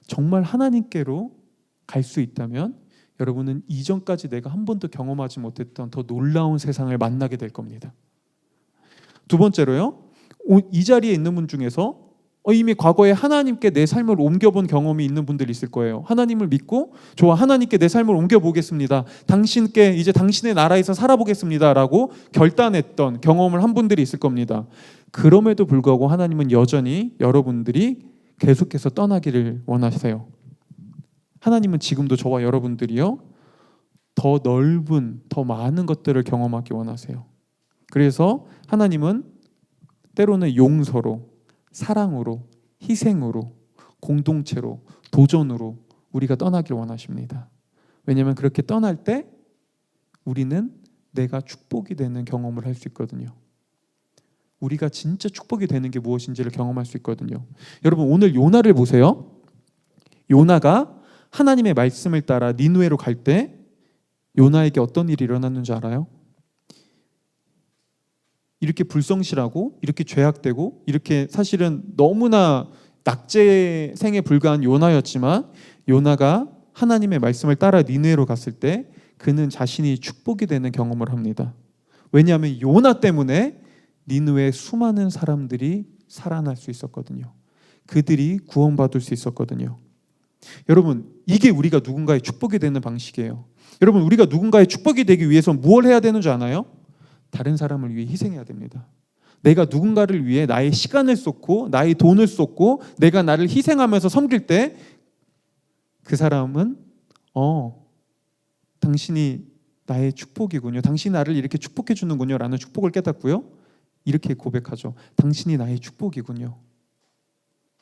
정말 하나님께로 갈 수 있다면 여러분은 이전까지 내가 한 번도 경험하지 못했던 더 놀라운 세상을 만나게 될 겁니다. 두 번째로요, 이 자리에 있는 분 중에서 이미 과거에 하나님께 내 삶을 옮겨본 경험이 있는 분들이 있을 거예요. 하나님을 믿고 좋아, 하나님께 내 삶을 옮겨보겠습니다, 당신께 이제 당신의 나라에서 살아보겠습니다 라고 결단했던 경험을 한 분들이 있을 겁니다. 그럼에도 불구하고 하나님은 여전히 여러분들이 계속해서 떠나기를 원하세요. 하나님은 지금도 저와 여러분들이요, 더 넓은, 더 많은 것들을 경험하기 원하세요. 그래서 하나님은 때로는 용서로, 사랑으로, 희생으로, 공동체로, 도전으로 우리가 떠나길 원하십니다. 왜냐하면 그렇게 떠날 때 우리는 내가 축복이 되는 경험을 할 수 있거든요. 우리가 진짜 축복이 되는 게 무엇인지를 경험할 수 있거든요. 여러분, 오늘 요나를 보세요. 요나가 하나님의 말씀을 따라 니느웨로 갈 때 요나에게 어떤 일이 일어났는지 알아요? 이렇게 불성실하고 이렇게 죄악되고 이렇게 사실은 너무나 낙제생에 불과한 요나였지만, 요나가 하나님의 말씀을 따라 니느웨로 갔을 때 그는 자신이 축복이 되는 경험을 합니다. 왜냐하면 요나 때문에 니느웨의 수많은 사람들이 살아날 수 있었거든요. 그들이 구원받을 수 있었거든요. 여러분, 이게 우리가 누군가의 축복이 되는 방식이에요. 여러분, 우리가 누군가의 축복이 되기 위해서 무엇을 해야 되는 줄 아나요? 다른 사람을 위해 희생해야 됩니다. 내가 누군가를 위해 나의 시간을 쏟고 나의 돈을 쏟고 내가 나를 희생하면서 섬길 때 그 사람은 당신이 나의 축복이군요, 당신이 나를 이렇게 축복해 주는군요 라는 축복을 깨닫고요, 이렇게 고백하죠. 당신이 나의 축복이군요.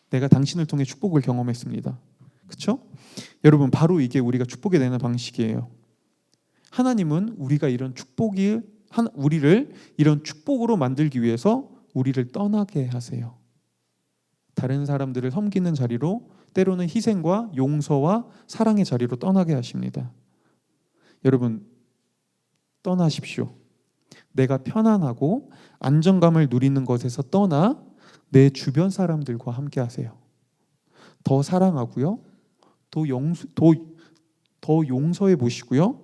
내가 당신을 통해 축복을 경험했습니다. 그렇죠? 여러분, 바로 이게 우리가 축복이 되는 방식이에요. 하나님은 우리가 이런 축복이 우리를 이런 축복으로 만들기 위해서 우리를 떠나게 하세요. 다른 사람들을 섬기는 자리로, 때로는 희생과 용서와 사랑의 자리로 떠나게 하십니다. 여러분, 떠나십시오. 내가 편안하고 안정감을 누리는 것에서 떠나 내 주변 사람들과 함께 하세요. 더 사랑하고요, 더 용서해 보시고요,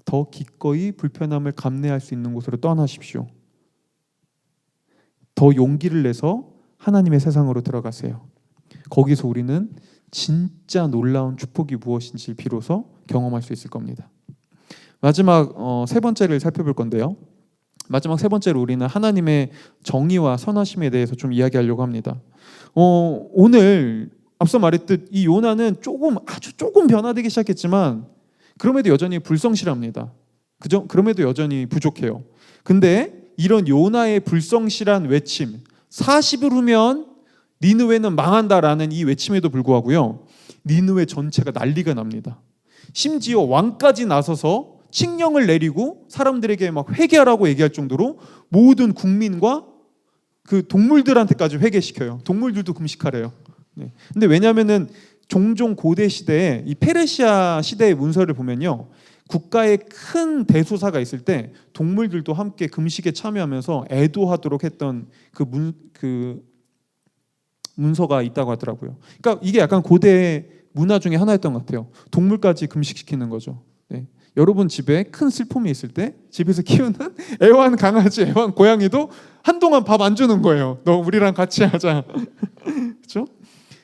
더 기꺼이 불편함을 감내할 수 있는 곳으로 떠나십시오. 더 용기를 내서 하나님의 세상으로 들어가세요. 거기서 우리는 진짜 놀라운 축복이 무엇인지 비로소 경험할 수 있을 겁니다. 마지막 세 번째를 살펴볼 건데요, 마지막 세 번째로 우리는 하나님의 정의와 선하심에 대해서 좀 이야기하려고 합니다. 오늘 앞서 말했듯 이 요나는 아주 조금 변화되기 시작했지만 그럼에도 여전히 불성실합니다. 그럼에도 여전히 부족해요. 근데 이런 요나의 불성실한 외침, 40일 후면 니느웨는 망한다라는 이 외침에도 불구하고요, 니느웨 전체가 난리가 납니다. 심지어 왕까지 나서서 칙령을 내리고 사람들에게 막 회개하라고 얘기할 정도로 모든 국민과 그 동물들한테까지 회개시켜요. 동물들도 금식하래요. 네. 근데 왜냐하면은 종종 고대 시대에 이 페르시아 시대의 문서를 보면요, 국가에 큰 대소사가 있을 때 동물들도 함께 금식에 참여하면서 애도하도록 했던 그 문서가 있다고 하더라고요. 그러니까 이게 약간 고대 문화 중에 하나였던 것 같아요. 동물까지 금식시키는 거죠. 네. 여러분 집에 큰 슬픔이 있을 때 집에서 키우는 애완 강아지, 애완 고양이도 한동안 밥 안 주는 거예요. 너 우리랑 같이 하자. 그렇죠?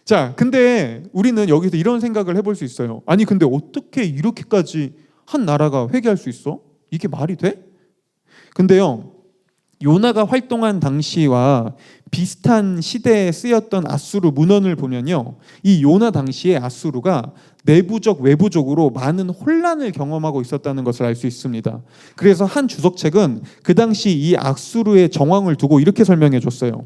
자, 근데 우리는 여기서 이런 생각을 해볼 수 있어요. 아니 근데 어떻게 이렇게까지 한 나라가 회개할 수 있어? 이게 말이 돼? 근데요, 요나가 활동한 당시와 비슷한 시대에 쓰였던 아수르 문헌을 보면요, 이 요나 당시에 아수르가 내부적 외부적으로 많은 혼란을 경험하고 있었다는 것을 알 수 있습니다. 그래서 한 주석책은 그 당시 이 아수르의 정황을 두고 이렇게 설명해 줬어요.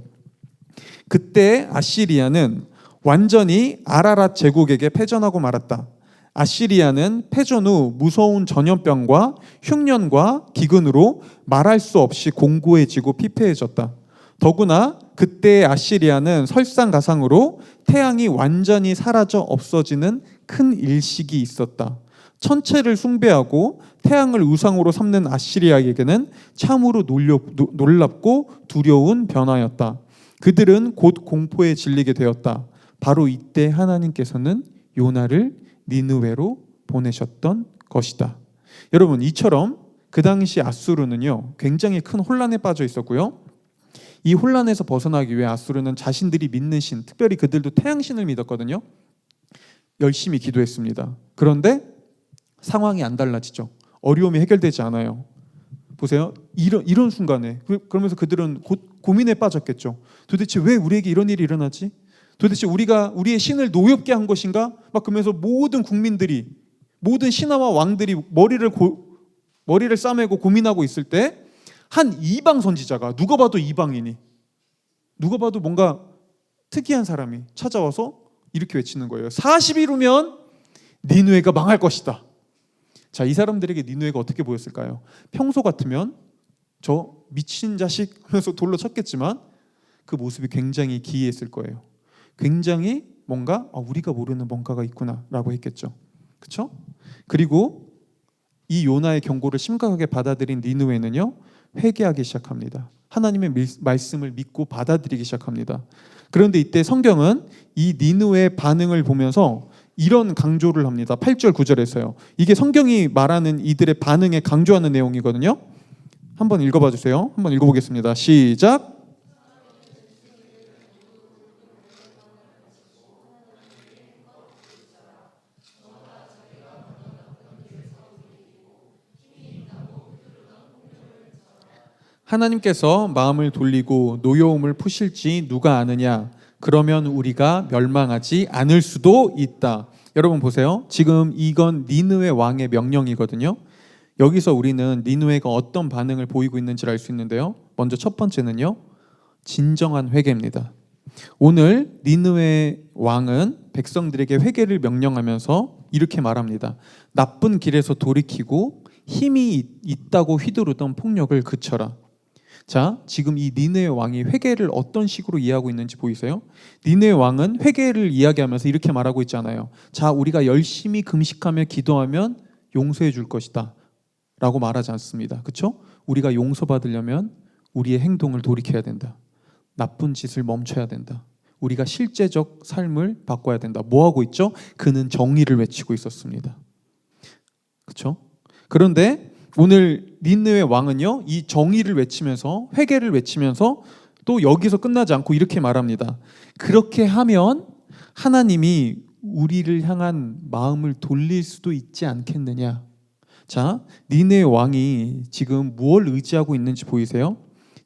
그때 아시리아는 완전히 아라랏 제국에게 패전하고 말았다. 아시리아는 패전 후 무서운 전염병과 흉년과 기근으로 말할 수 없이 공고해지고 피폐해졌다. 더구나 그때의 아시리아는 설상가상으로 태양이 완전히 사라져 없어지는 큰 일식이 있었다. 천체를 숭배하고 태양을 우상으로 삼는 아시리아에게는 참으로 놀랍고 두려운 변화였다. 그들은 곧 공포에 질리게 되었다. 바로 이때 하나님께서는 요나를 니느웨로 보내셨던 것이다. 여러분, 이처럼 그 당시 아수르는요, 굉장히 큰 혼란에 빠져 있었고요. 이 혼란에서 벗어나기 위해 아수르는 자신들이 믿는 신, 특별히 그들도 태양신을 믿었거든요. 열심히 기도했습니다. 그런데 상황이 안 달라지죠. 어려움이 해결되지 않아요. 보세요. 이런 순간에 그러면서 그들은 곧 고민에 빠졌겠죠. 도대체 왜 우리에게 이런 일이 일어나지? 도대체 우리가 우리의 신을 노엽게 한 것인가? 막 그러면서 모든 국민들이, 모든 신하와 왕들이 머리를 싸매고 고민하고 있을 때 한 이방 선지자가, 누가 봐도 이방인이, 누가 봐도 뭔가 특이한 사람이 찾아와서 이렇게 외치는 거예요. 40일 후면 니느웨가 망할 것이다. 자, 이 사람들에게 니느웨가 어떻게 보였을까요? 평소 같으면 저 미친 자식 하면서 돌로 쳤겠지만 그 모습이 굉장히 기이했을 거예요. 굉장히 뭔가 우리가 모르는 뭔가가 있구나라고 했겠죠. 그렇죠? 그리고 이 요나의 경고를 심각하게 받아들인 니느웨는요, 회개하기 시작합니다. 하나님의 말씀을 믿고 받아들이기 시작합니다. 그런데 이때 성경은 이 니느웨의 반응을 보면서 이런 강조를 합니다. 8절 9절에서요. 이게 성경이 말하는 이들의 반응에 강조하는 내용이거든요. 한번 읽어봐 주세요. 한번 읽어보겠습니다. 시작. 하나님께서 마음을 돌리고 노여움을 푸실지 누가 아느냐? 그러면 우리가 멸망하지 않을 수도 있다. 여러분 보세요. 지금 이건 니느웨 왕의 명령이거든요. 여기서 우리는 니느웨가 어떤 반응을 보이고 있는지를 알 수 있는데요. 먼저 첫 번째는요, 진정한 회개입니다. 오늘 니느웨 왕은 백성들에게 회개를 명령하면서 이렇게 말합니다. 나쁜 길에서 돌이키고 힘이 있다고 휘두르던 폭력을 그쳐라. 자, 지금 이 니느웨 왕이 회개를 어떤 식으로 이해하고 있는지 보이세요? 니느웨 왕은 회개를 이야기하면서 이렇게 말하고 있잖아요. 자, 우리가 열심히 금식하며 기도하면 용서해 줄 것이다 라고 말하지 않습니다. 그렇죠? 우리가 용서받으려면 우리의 행동을 돌이켜야 된다. 나쁜 짓을 멈춰야 된다. 우리가 실제적 삶을 바꿔야 된다. 뭐 하고 있죠? 그는 정의를 외치고 있었습니다. 그렇죠? 그런데 오늘 니느웨 왕은요, 이 정의를 외치면서, 회개를 외치면서 또 여기서 끝나지 않고 이렇게 말합니다. 그렇게 하면 하나님이 우리를 향한 마음을 돌릴 수도 있지 않겠느냐. 자, 니느웨 왕이 지금 무엇을 의지하고 있는지 보이세요?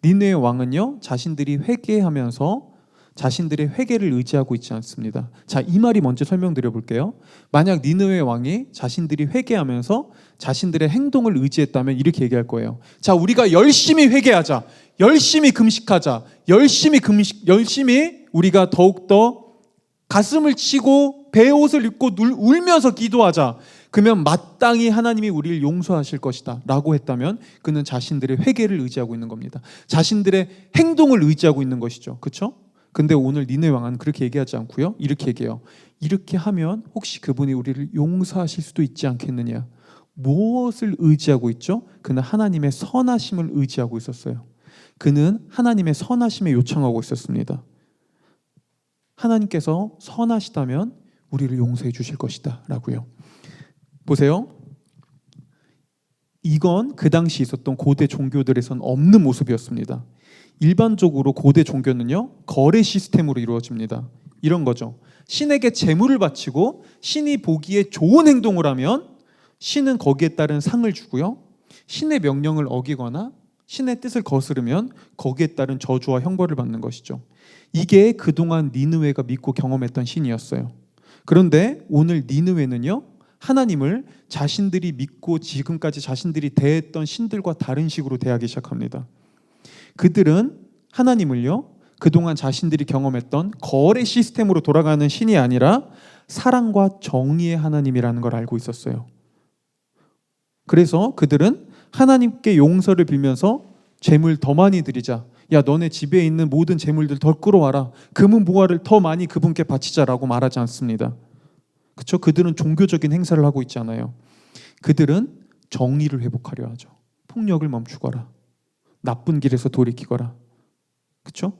니느웨 왕은요, 자신들이 회개하면서 자신들의 회개를 의지하고 있지 않습니다. 자, 이 말이 먼저 설명드려 볼게요. 만약 니느웨 왕이 자신들이 회개하면서 자신들의 행동을 의지했다면 이렇게 얘기할 거예요. 자, 우리가 열심히 회개하자. 열심히 금식하자. 열심히 우리가 더욱더 가슴을 치고 베옷을 입고 울면서 기도하자. 그러면 마땅히 하나님이 우리를 용서하실 것이다 라고 했다면 그는 자신들의 회개를 의지하고 있는 겁니다. 자신들의 행동을 의지하고 있는 것이죠. 그렇죠? 근데 오늘 니네 왕은 그렇게 얘기하지 않고요. 이렇게 얘기해요. 이렇게 하면 혹시 그분이 우리를 용서하실 수도 있지 않겠느냐. 무엇을 의지하고 있죠? 그는 하나님의 선하심을 의지하고 있었어요. 그는 하나님의 선하심에 요청하고 있었습니다. 하나님께서 선하시다면 우리를 용서해 주실 것이다 라고요. 보세요. 이건 그 당시 있었던 고대 종교들에선 없는 모습이었습니다. 일반적으로 고대 종교는요, 거래 시스템으로 이루어집니다. 이런 거죠. 신에게 제물을 바치고 신이 보기에 좋은 행동을 하면 신은 거기에 따른 상을 주고요. 신의 명령을 어기거나 신의 뜻을 거스르면 거기에 따른 저주와 형벌을 받는 것이죠. 이게 그동안 니느웨가 믿고 경험했던 신이었어요. 그런데 오늘 니느웨는요, 하나님을 자신들이 믿고 지금까지 자신들이 대했던 신들과 다른 식으로 대하기 시작합니다. 그들은 하나님을요, 그동안 자신들이 경험했던 거래 시스템으로 돌아가는 신이 아니라 사랑과 정의의 하나님이라는 걸 알고 있었어요. 그래서 그들은 하나님께 용서를 빌면서 재물 더 많이 드리자. 야, 너네 집에 있는 모든 재물들 더 끌어와라. 금은 보화를 더 많이 그분께 바치자라고 말하지 않습니다. 그렇죠? 그들은 종교적인 행사를 하고 있지 않아요. 그들은 정의를 회복하려 하죠. 폭력을 멈추거라. 나쁜 길에서 돌이키거라. 그렇죠?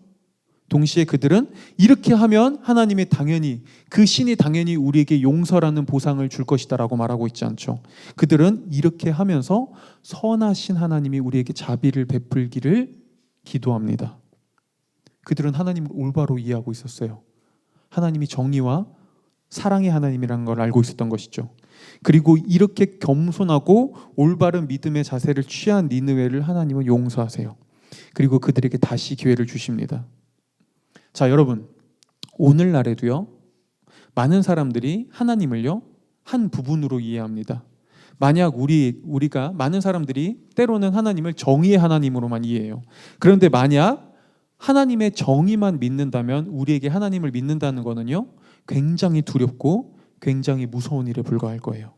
동시에 그들은 이렇게 하면 하나님이 당연히, 그 신이 당연히 우리에게 용서라는 보상을 줄 것이다라고 말하고 있지 않죠. 그들은 이렇게 하면서 선하신 하나님이 우리에게 자비를 베풀기를 기도합니다. 그들은 하나님을 올바로 이해하고 있었어요. 하나님이 정의와 사랑의 하나님이라는 걸 알고 있었던 것이죠. 그리고 이렇게 겸손하고 올바른 믿음의 자세를 취한 니느웨를 하나님은 용서하세요. 그리고 그들에게 다시 기회를 주십니다. 자, 여러분, 오늘날에도요, 많은 사람들이 하나님을요, 한 부분으로 이해합니다. 만약 우리가 많은 사람들이 때로는 하나님을 정의의 하나님으로만 이해해요. 그런데 만약 하나님의 정의만 믿는다면 우리에게 하나님을 믿는다는 거는요, 굉장히 두렵고 굉장히 무서운 일에 불과할 거예요.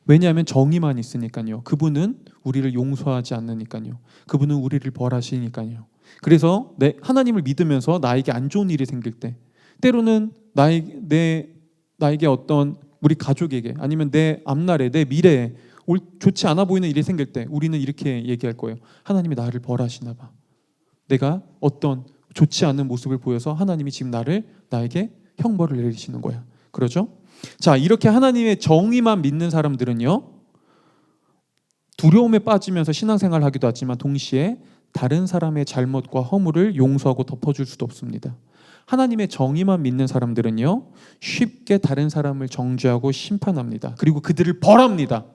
왜냐하면 정의만 있으니까요. 그분은 우리를 용서하지 않으니까요. 그분은 우리를 벌하시니까요. 그래서 하나님을 믿으면서 나에게 안 좋은 일이 생길 때, 때로는 나에게 어떤 우리 가족에게 아니면 내 앞날에 내 미래에 좋지 않아 보이는 일이 생길 때 우리는 이렇게 얘기할 거예요. 하나님이 나를 벌하시나 봐. 내가 어떤 좋지 않은 모습을 보여서 하나님이 지금 나에게 형벌을 내리시는 거야. 그러죠? 자, 이렇게 하나님의 정의만 믿는 사람들은요, 두려움에 빠지면서 신앙생활을 하기도 하지만 동시에 다른 사람의 잘못과 허물을 용서하고 덮어줄 수도 없습니다. 하나님의 정의만 믿는 사람들은요, 쉽게 다른 사람을 정죄하고 심판합니다. 그리고 그들을 벌합니다.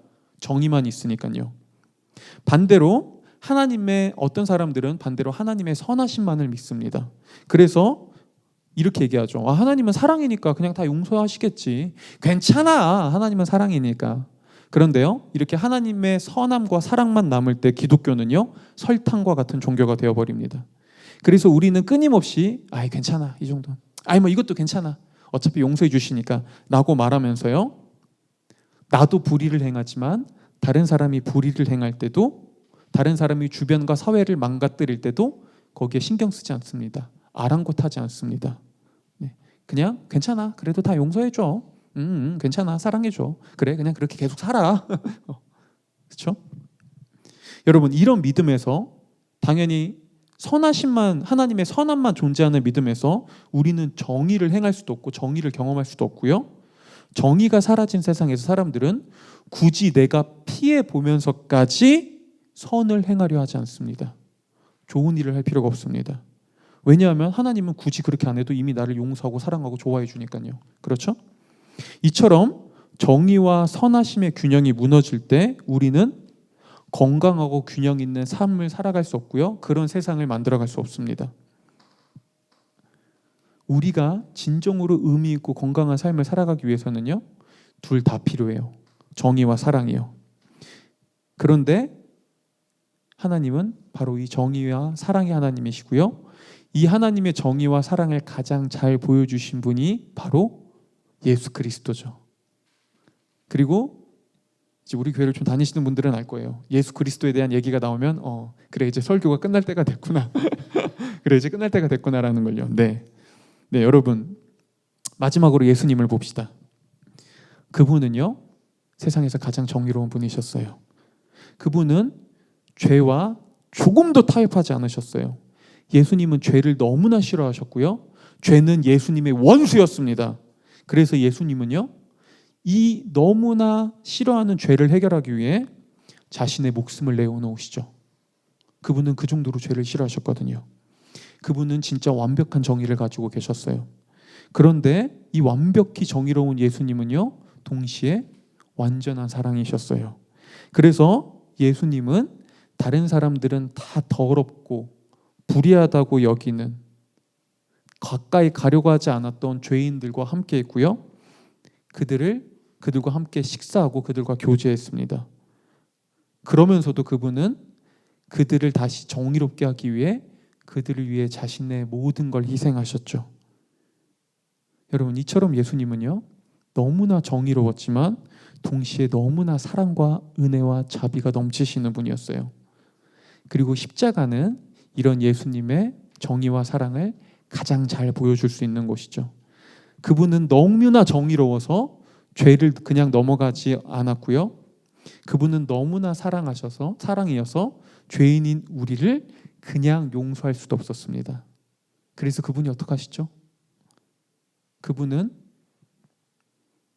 정의만 있으니까요. 반대로 어떤 사람들은 반대로 하나님의 선하심만을 믿습니다. 그래서 이렇게 얘기하죠. 하나님은 사랑이니까 그냥 다 용서하시겠지. 괜찮아. 하나님은 사랑이니까. 그런데요, 이렇게 하나님의 선함과 사랑만 남을 때 기독교는요, 설탕과 같은 종교가 되어버립니다. 그래서 우리는 끊임없이 괜찮아, 이 정도. 뭐 이것도 괜찮아. 어차피 용서해 주시니까 라고 말하면서요, 나도 불의를 행하지만 다른 사람이 불의를 행할 때도, 다른 사람이 주변과 사회를 망가뜨릴 때도 거기에 신경 쓰지 않습니다. 아랑곳하지 않습니다. 그냥 괜찮아. 그래도 다 용서해줘. 괜찮아. 사랑해줘. 그래, 그냥 그렇게 계속 살아. 그렇죠? 여러분, 이런 믿음에서 당연히 하나님의 선함만 존재하는 믿음에서 우리는 정의를 행할 수도 없고 정의를 경험할 수도 없고요. 정의가 사라진 세상에서 사람들은 굳이 내가 피해 보면서까지 선을 행하려 하지 않습니다. 좋은 일을 할 필요가 없습니다. 왜냐하면 하나님은 굳이 그렇게 안 해도 이미 나를 용서하고 사랑하고 좋아해 주니까요. 그렇죠? 이처럼 정의와 선하심의 균형이 무너질 때 우리는 건강하고 균형 있는 삶을 살아갈 수 없고요. 그런 세상을 만들어갈 수 없습니다. 우리가 진정으로 의미 있고 건강한 삶을 살아가기 위해서는요, 둘 다 필요해요. 정의와 사랑이요. 그런데 하나님은 바로 이 정의와 사랑의 하나님이시고요. 이 하나님의 정의와 사랑을 가장 잘 보여주신 분이 바로 예수 그리스도죠. 그리고 이제 우리 교회를 좀 다니시는 분들은 알 거예요. 예수 그리스도에 대한 얘기가 나오면 그래, 이제 설교가 끝날 때가 됐구나. 그래 이제 끝날 때가 됐구나라는 걸요. 네, 여러분 마지막으로 예수님을 봅시다. 그분은요 세상에서 가장 정의로운 분이셨어요. 그분은 죄와 조금도 타협하지 않으셨어요. 예수님은 죄를 너무나 싫어하셨고요. 죄는 예수님의 원수였습니다. 그래서 예수님은요 이 너무나 싫어하는 죄를 해결하기 위해 자신의 목숨을 내어놓으시죠. 그분은 그 정도로 죄를 싫어하셨거든요. 그분은 진짜 완벽한 정의를 가지고 계셨어요. 그런데 이 완벽히 정의로운 예수님은요 동시에 완전한 사랑이셨어요. 그래서 예수님은 다른 사람들은 다 더럽고 불의하다고 여기는 가까이 가려고 하지 않았던 죄인들과 함께 했고요. 그들과 함께 식사하고 그들과 교제했습니다. 그러면서도 그분은 그들을 다시 정의롭게 하기 위해 그들을 위해 자신의 모든 걸 희생하셨죠. 여러분 이처럼 예수님은요 너무나 정의로웠지만 동시에 너무나 사랑과 은혜와 자비가 넘치시는 분이었어요. 그리고 십자가는 이런 예수님의 정의와 사랑을 가장 잘 보여줄 수 있는 곳이죠. 그분은 너무나 정의로워서 죄를 그냥 넘어가지 않았고요. 그분은 너무나 사랑이어서 죄인인 우리를 그냥 용서할 수도 없었습니다. 그래서 그분이 어떻게 하시죠? 그분은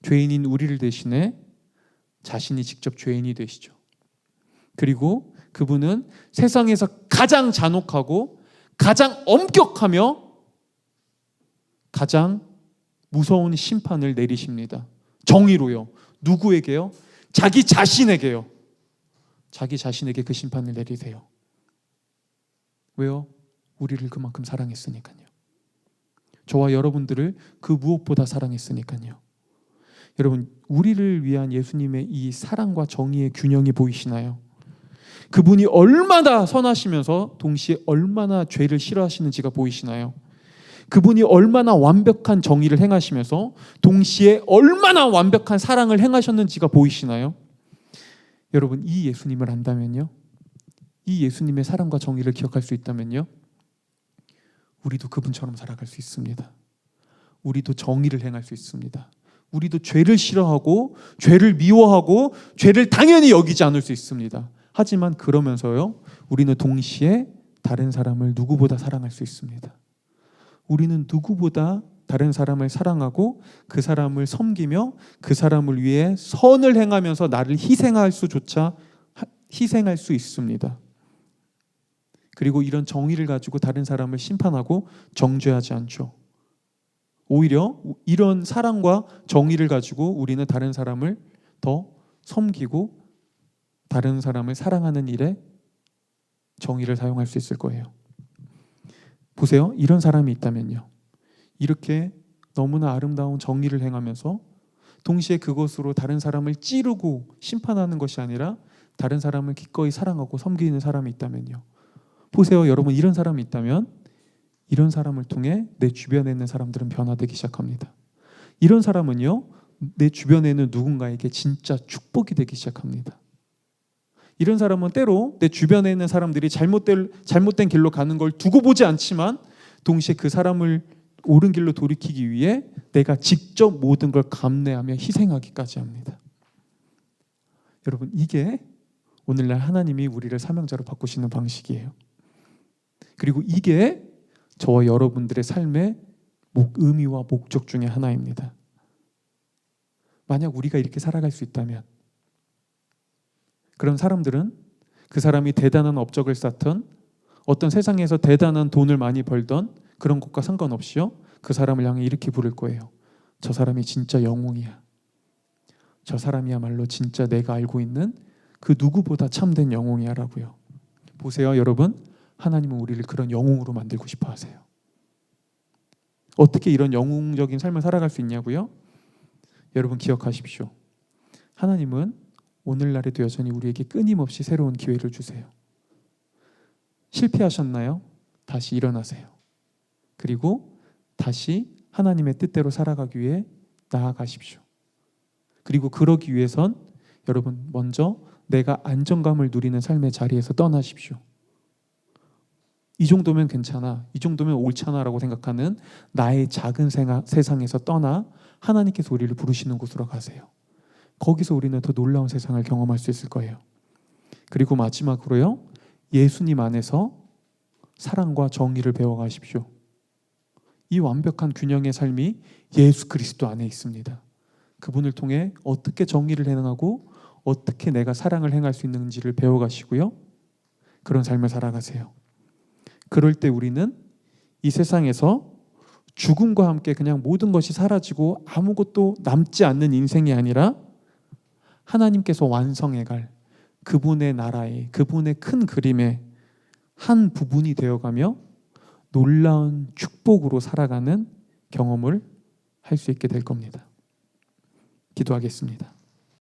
죄인인 우리를 대신해 자신이 직접 죄인이 되시죠. 그리고 그분은 세상에서 가장 잔혹하고 가장 엄격하며 가장 무서운 심판을 내리십니다. 정의로요. 누구에게요? 자기 자신에게요. 자기 자신에게 그 심판을 내리세요. 왜요? 우리를 그만큼 사랑했으니까요. 저와 여러분들을 그 무엇보다 사랑했으니까요. 여러분 우리를 위한 예수님의 이 사랑과 정의의 균형이 보이시나요? 그분이 얼마나 선하시면서 동시에 얼마나 죄를 싫어하시는지가 보이시나요? 그분이 얼마나 완벽한 정의를 행하시면서 동시에 얼마나 완벽한 사랑을 행하셨는지가 보이시나요? 여러분 이 예수님을 안다면요, 이 예수님의 사랑과 정의를 기억할 수 있다면요, 우리도 그분처럼 살아갈 수 있습니다. 우리도 정의를 행할 수 있습니다. 우리도 죄를 싫어하고 죄를 미워하고 죄를 당연히 여기지 않을 수 있습니다. 하지만 그러면서요 우리는 동시에 다른 사람을 누구보다 사랑할 수 있습니다. 우리는 누구보다 다른 사람을 사랑하고 그 사람을 섬기며 그 사람을 위해 선을 행하면서 나를 희생할 수 있습니다. 그리고 이런 정의를 가지고 다른 사람을 심판하고 정죄하지 않죠. 오히려 이런 사랑과 정의를 가지고 우리는 다른 사람을 더 섬기고 다른 사람을 사랑하는 일에 정의를 사용할 수 있을 거예요. 보세요. 이런 사람이 있다면요, 이렇게 너무나 아름다운 정의를 행하면서 동시에 그것으로 다른 사람을 찌르고 심판하는 것이 아니라 다른 사람을 기꺼이 사랑하고 섬기는 사람이 있다면요, 보세요. 여러분 이런 사람이 있다면 이런 사람을 통해 내 주변에 있는 사람들은 변화되기 시작합니다. 이런 사람은요 내 주변에 있는 누군가에게 진짜 축복이 되기 시작합니다. 이런 사람은 때로 내 주변에 있는 사람들이 잘못된 길로 가는 걸 두고 보지 않지만 동시에 그 사람을 옳은 길로 돌이키기 위해 내가 직접 모든 걸 감내하며 희생하기까지 합니다. 여러분 이게 오늘날 하나님이 우리를 사명자로 바꾸시는 방식이에요. 그리고 이게 저와 여러분들의 삶의 의미와 목적 중에 하나입니다. 만약 우리가 이렇게 살아갈 수 있다면 그런 사람들은 그 사람이 대단한 업적을 쌓던 어떤 세상에서 대단한 돈을 많이 벌던 그런 것과 상관없이요 그 사람을 향해 이렇게 부를 거예요. 저 사람이 진짜 영웅이야. 저 사람이야말로 진짜 내가 알고 있는 그 누구보다 참된 영웅이야 라고요. 보세요 여러분, 하나님은 우리를 그런 영웅으로 만들고 싶어 하세요. 어떻게 이런 영웅적인 삶을 살아갈 수 있냐고요? 여러분 기억하십시오. 하나님은 오늘날에도 여전히 우리에게 끊임없이 새로운 기회를 주세요. 실패하셨나요? 다시 일어나세요. 그리고 다시 하나님의 뜻대로 살아가기 위해 나아가십시오. 그리고 그러기 위해선 여러분 먼저 내가 안정감을 누리는 삶의 자리에서 떠나십시오. 이 정도면 괜찮아, 이 정도면 옳잖아라고 생각하는 나의 작은 세상에서 떠나 하나님께서 우리를 부르시는 곳으로 가세요. 거기서 우리는 더 놀라운 세상을 경험할 수 있을 거예요. 그리고 마지막으로요, 예수님 안에서 사랑과 정의를 배워가십시오. 이 완벽한 균형의 삶이 예수 그리스도 안에 있습니다. 그분을 통해 어떻게 정의를 행하고 어떻게 내가 사랑을 행할 수 있는지를 배워가시고요, 그런 삶을 살아가세요. 그럴 때 우리는 이 세상에서 죽음과 함께 그냥 모든 것이 사라지고 아무것도 남지 않는 인생이 아니라 하나님께서 완성해갈 그분의 나라의, 그분의 큰 그림의 한 부분이 되어가며 놀라운 축복으로 살아가는 경험을 할 수 있게 될 겁니다. 기도하겠습니다.